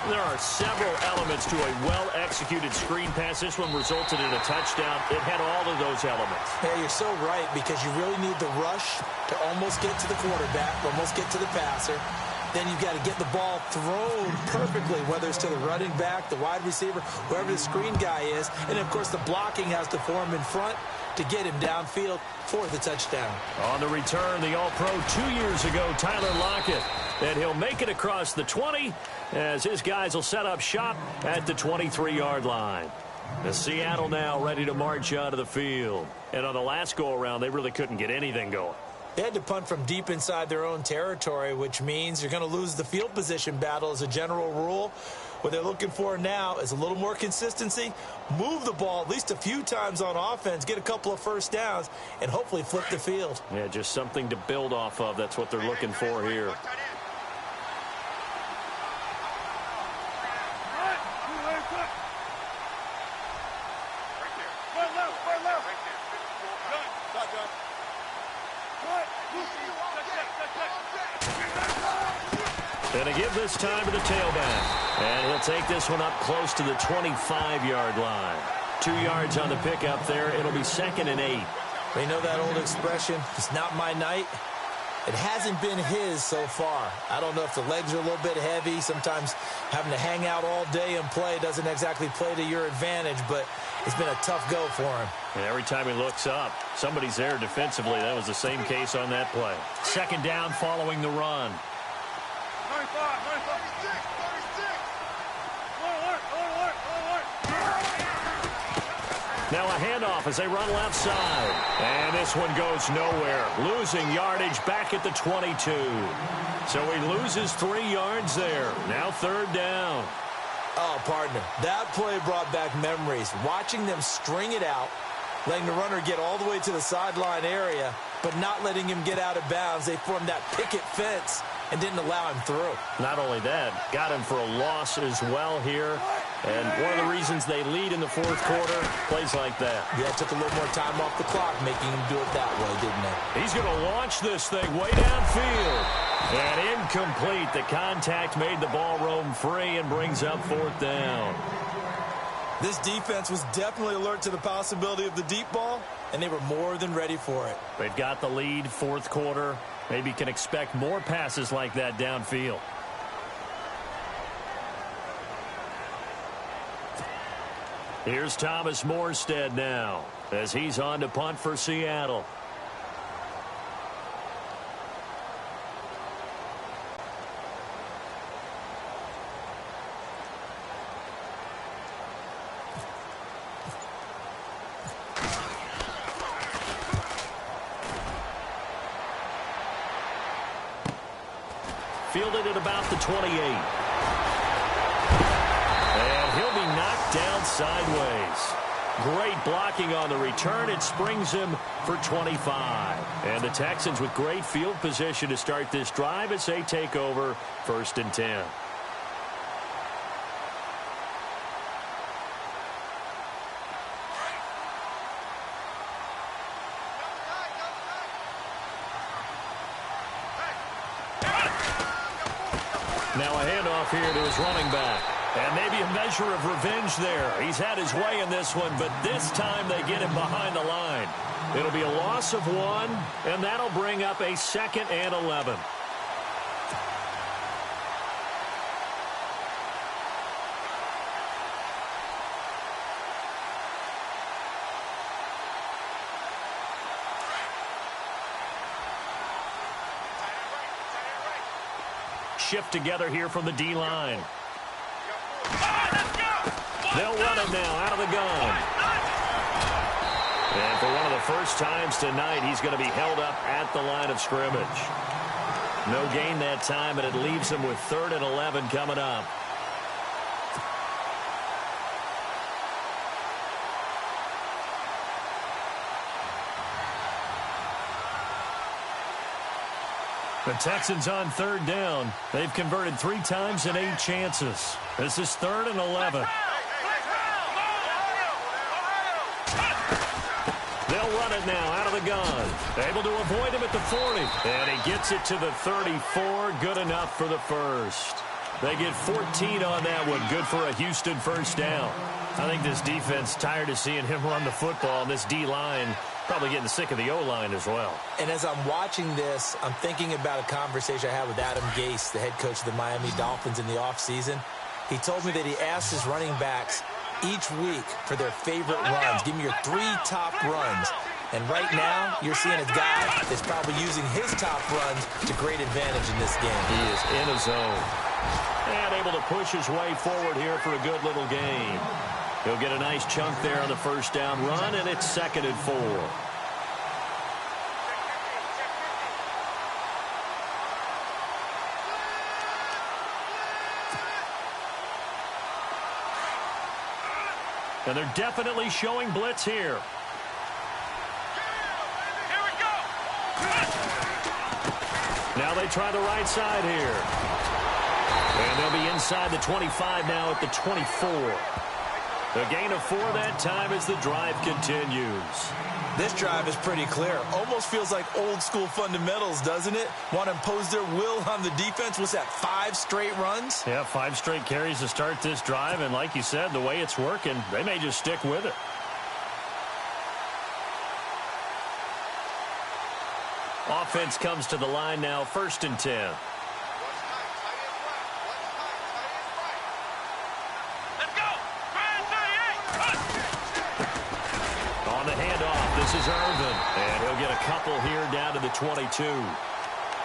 There are several elements to a well-executed screen pass. This one resulted in a touchdown. It had all of those elements. Yeah, you're so right, because you really need the rush to almost get to the quarterback, almost get to the passer. Then you've got to get the ball thrown perfectly, whether it's to the running back, the wide receiver, whoever the screen guy is. And, of course, the blocking has to form in front to get him downfield for the touchdown. On the return, the All-Pro 2 years ago, Tyler Lockett. And he'll make it across the 20 as his guys will set up shop at the 23-yard line. The Seattle now ready to march onto the field. And on the last go-around, they really couldn't get anything going. They had to punt from deep inside their own territory, which means you're going to lose the field position battle as a general rule. What they're looking for now is a little more consistency, move the ball at least a few times on offense, get a couple of 1st downs, and hopefully flip the field. Yeah, just something to build off of. That's what they're looking for here. And to give this time to the tailback. And he'll take this one up close to the 25-yard line. 2 yards on the pickup there. It'll be 2nd and 8. You know that old expression, it's not my night. It hasn't been his so far. I don't know if the legs are a little bit heavy. Sometimes having to hang out all day and play doesn't exactly play to your advantage, but it's been a tough go for him. And every time he looks up, somebody's there defensively. That was the same case on that play. 2nd down following the run. 36. Now a handoff as they run left side. And this one goes nowhere. Losing yardage back at the 22. So he loses 3 yards there. Now 3rd down. Oh, partner, that play brought back memories. Watching them string it out, letting the runner get all the way to the sideline area, but not letting him get out of bounds. They formed that picket fence and didn't allow him through. Not only that, got him for a loss as well here. And one of the reasons they lead in the 4th quarter, plays like that. Yeah, it took a little more time off the clock, making him do it that way, didn't it? He's going to launch this thing way downfield. And incomplete. The contact made the ball roam free and brings up 4th down. This defense was definitely alert to the possibility of the deep ball, and they were more than ready for it. They've got the lead, 4th quarter. Maybe can expect more passes like that downfield. Here's Thomas Morstead now as he's on to punt for Seattle. Fielded at about the 28. And he'll be knocked down sideways. Great blocking on the return. It springs him for 25. And the Texans with great field position to start this drive as they take over 1st and 10. Now a handoff here to his running back. And maybe a measure of revenge there. He's had his way in this one, but this time they get him behind the line. It'll be a loss of 1, and that'll bring up a 2nd and 11. Shift together here from the D-line. They'll run it now out of the gun. And for one of the first times tonight, he's going to be held up at the line of scrimmage. No gain that time, and it leaves him with 3rd and 11 coming up. The Texans on 3rd down. They've converted 3 times in 8 chances. This is 3rd and 11. They'll run it now out of the gun. Able to avoid him at the 40. And he gets it to the 34. Good enough for the 1st. They get 14 on that one. Good for a Houston 1st down. I think this defense tired of seeing him run the football, and this D-line probably getting sick of the O-line as well. And as I'm watching this, I'm thinking about a conversation I had with Adam Gase, the head coach of the Miami Dolphins in the offseason. He told me that he asked his running backs each week for their favorite runs. Give me your 3 top runs. And right now, you're seeing a guy that's probably using his top runs to great advantage in this game. He is in his zone. And able to push his way forward here for a good little gain. He'll get a nice chunk there on the 1st down run, and it's 2nd and 4. And they're definitely showing blitz here. Here we go. Now they try the right side here. And they'll be inside the 25 now at the 24. A gain of 4 that time as the drive continues. This drive is pretty clear. Almost feels like old school fundamentals, doesn't it? Want to impose their will on the defense. What's that, 5 straight runs? Yeah, 5 straight carries to start this drive. And like you said, the way it's working, they may just stick with it. Offense comes to the line now, 1st and 10. Let's go. On the handoff, this is Irvin. And he'll get a couple here down to the 22.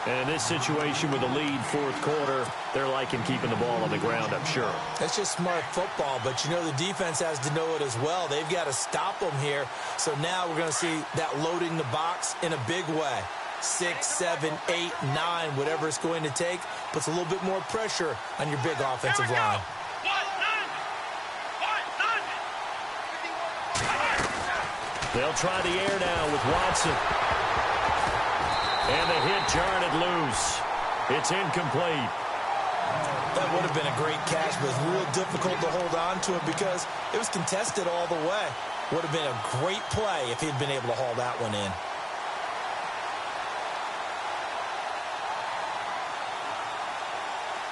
And in this situation with a lead fourth quarter, they're liking keeping the ball on the ground, I'm sure. That's just smart football, but you know the defense has to know it as well. They've got to stop them here. So now we're going to see that loading the box in a big way. 6, 7, 8, 9, whatever it's going to take, puts a little bit more pressure on your big offensive line. They'll try the air now with Watson. And the hit jarred it loose. It's incomplete. That would have been a great catch, but it's real difficult to hold on to it because it was contested all the way. Would have been a great play if he'd been able to haul that one in.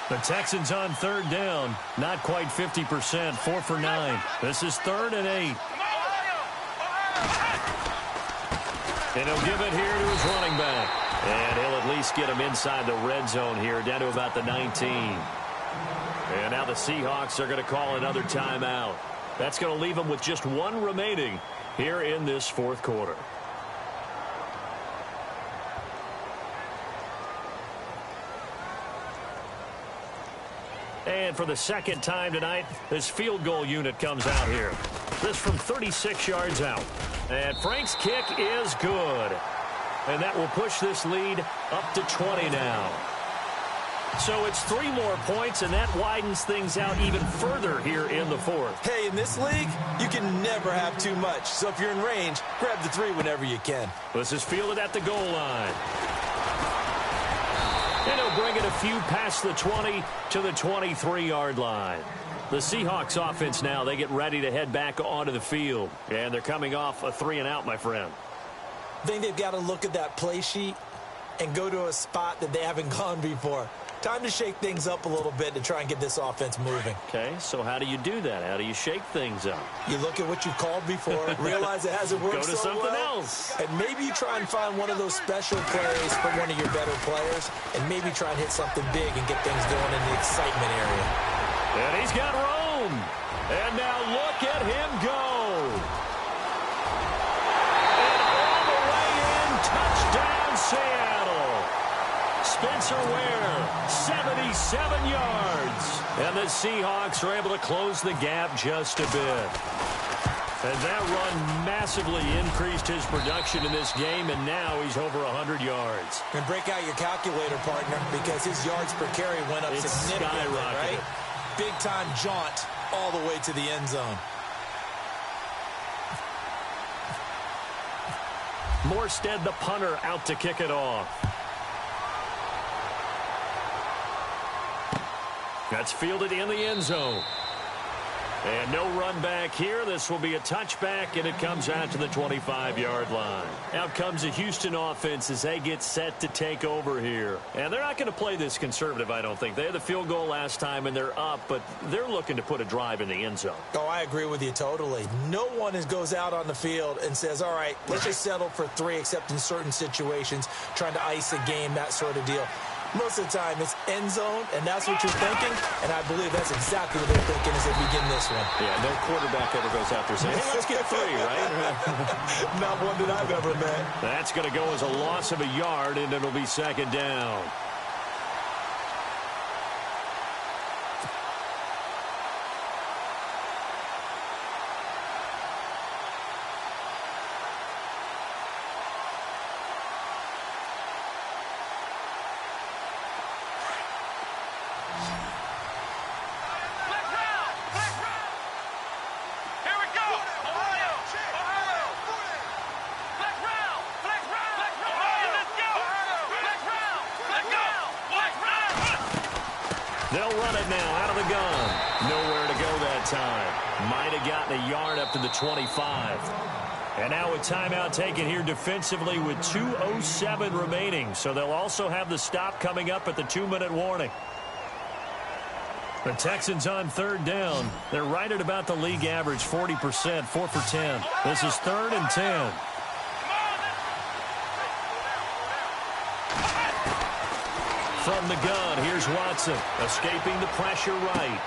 The Texans on third down. Not quite 50%, 4 for 9. This is 3rd and 8. And he'll give it here to his running back. And he'll at least get him inside the red zone here, down to about the 19. And now the Seahawks are going to call another timeout. That's going to leave them with just one remaining here in this fourth quarter. And for the second time tonight, this field goal unit comes out here. This from 36 yards out. And Frank's kick is good. And that will push this lead up to 20 now. So it's 3 more points, and that widens things out even further here in the fourth. Hey, in this league, you can never have too much. So if you're in range, grab the 3 whenever you can. This is fielded at the goal line. And he'll bring it a few past the 20 to the 23-yard line. The Seahawks offense now, they get ready to head back onto the field. And they're coming off a 3-and-out, my friend. I think they've got to look at that play sheet and go to a spot that they haven't gone before. Time to shake things up a little bit to try and get this offense moving. Okay, so how do you do that? How do you shake things up? You look at what you've called before, realize it hasn't worked so so well. Go to something else. And maybe you try and find one of those special plays from one of your better players, and maybe try and hit something big and get things going in the excitement area. And he's got room. And now look at him go. And all the way in, touchdown Seattle. Spencer Ware, 77 yards. And the Seahawks are able to close the gap just a bit. And that run massively increased his production in this game, and now he's over 100 yards. And break out your calculator, partner, because his yards per carry went up significantly, right? Big-time jaunt all the way to the end zone. Morstead, the punter, out to kick it off. That's fielded in the end zone. And no run back here. This will be a touchback, and it comes out to the 25-yard line. Out comes the Houston offense as they get set to take over here. And they're not going to play this conservative, I don't think. They had the field goal last time, and they're up, but they're looking to put a drive in the end zone. Oh, I agree with you totally. No one goes out on the field and says, all right, let's just settle for 3, except in certain situations, trying to ice a game, that sort of deal. Most of the time, it's end zone, and that's what you're thinking, and I believe that's exactly what they're thinking as they begin this one. Yeah, no quarterback ever goes out there saying, hey, let's get 3, right? Not one that I've ever met. That's going to go as a loss of a yard, and it'll be second down. They'll run it now out of the gun. Nowhere to go that time. Might have gotten a yard up to the 25. And now a timeout taken here defensively with 2:07 remaining. So they'll also have the stop coming up at the 2-minute warning. The Texans on third down. They're right at about the league average, 40%, 4 for 10. This is 3rd and 10. From the gun, here's Watson, escaping the pressure right.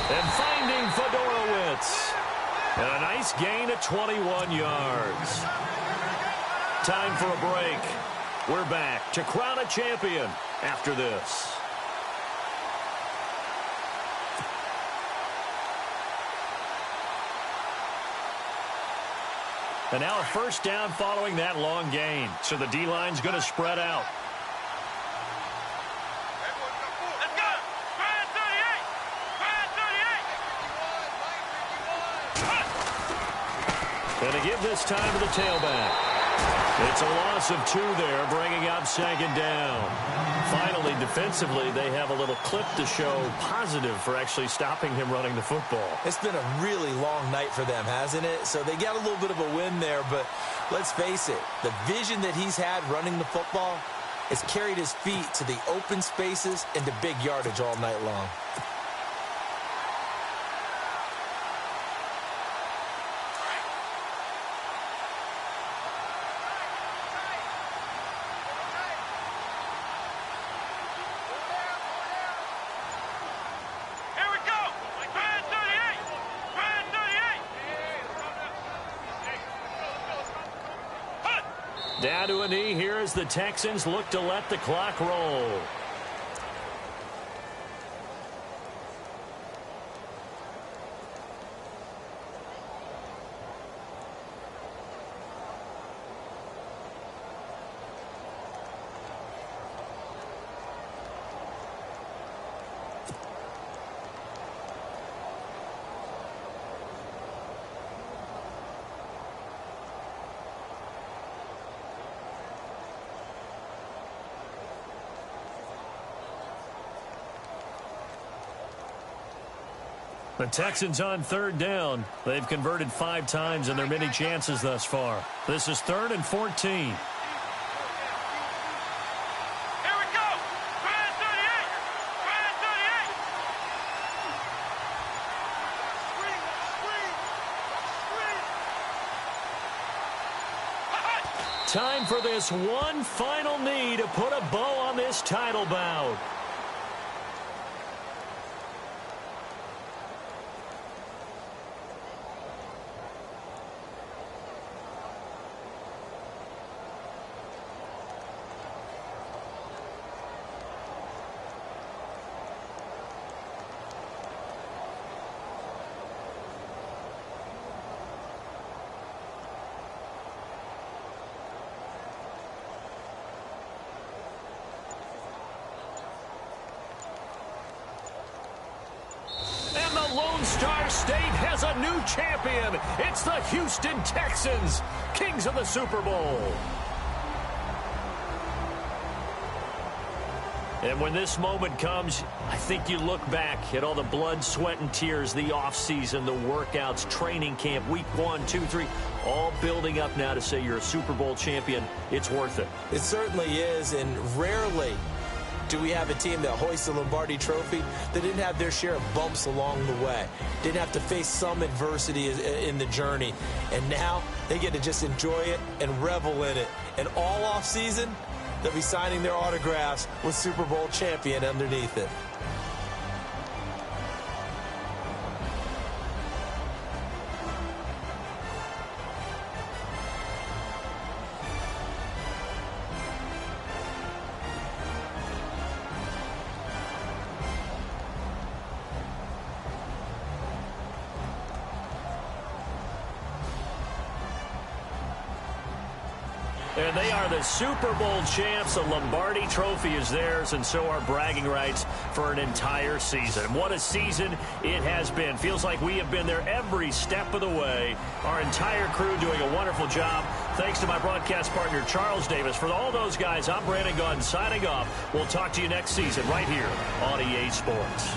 And finding Fedorowicz. And a nice gain of 21 yards. Time for a break. We're back to crown a champion after this. And now a first down following that long gain. So the D-line's going to spread out. And to give this time to the tailback. It's a loss of 2 there, bringing up second down. Finally, defensively, they have a little clip to show positive for actually stopping him running the football. It's been a really long night for them, hasn't it? So they got a little bit of a win there, but let's face it, the vision that he's had running the football has carried his feet to the open spaces and to big yardage all night long. Down to a knee here as the Texans look to let the clock roll. The Texans on third down. They've converted 5 times in their many chances thus far. This is 3rd and 14. Here we go. Brand 38. Brand 38. Time for this one final knee to put a bow on this title bout. Lone Star State has a new champion. It's the Houston Texans, kings of the Super Bowl. And when this moment comes, I think you look back at all the blood, sweat, and tears, the offseason, the workouts, training camp, week 1, 2, 3, all building up now to say you're a Super Bowl champion. It's worth it. It certainly is, and rarely do we have a team that hoists the Lombardi Trophy that didn't have their share of bumps along the way, didn't have to face some adversity in the journey, and now they get to just enjoy it and revel in it. And all offseason, they'll be signing their autographs with Super Bowl champion underneath it. And they are the Super Bowl champs. The Lombardi Trophy is theirs, and so are bragging rights for an entire season. What a season it has been. Feels like we have been there every step of the way. Our entire crew doing a wonderful job. Thanks to my broadcast partner, Charles Davis. For all those guys, I'm Brandon Gaudin signing off. We'll talk to you next season right here on EA Sports.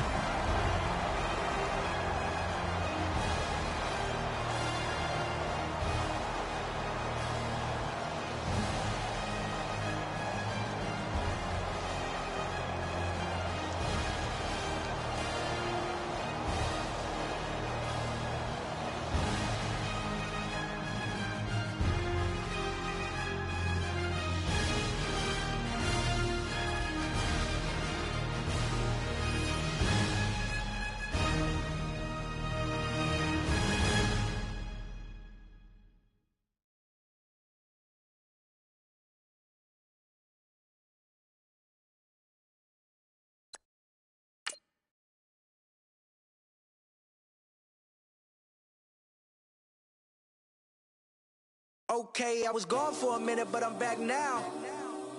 Okay, I was gone for a minute, but I'm back now.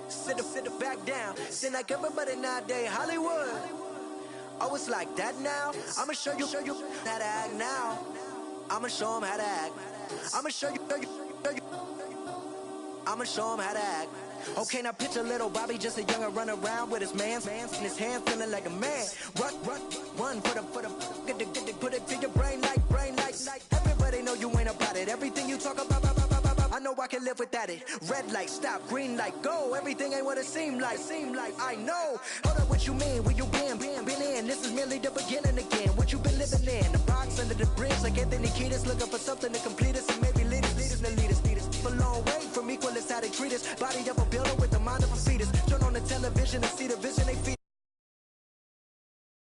Sit back down. Seem like everybody nowadays, Hollywood. Oh, it's like that now? I'ma show you how to act now. I'ma show them how to act. I'ma show you. I'ma show them how to act. Okay, now picture little Bobby, just a youngin' run around with his man's in his hand, feeling like a man. Run, put it to your brain like. Everybody know you ain't about it. Everything you talk about, I know I can live without it. Red light, stop, green light, go. Everything ain't what it seem like. I know. Hold up, what you mean? Where you been in? This is merely the beginning again. What you been living in? The box under the bridge, like Anthony Kiedis, looking for something to complete us and maybe lead us. For long way from equal is how they treat us. Body of a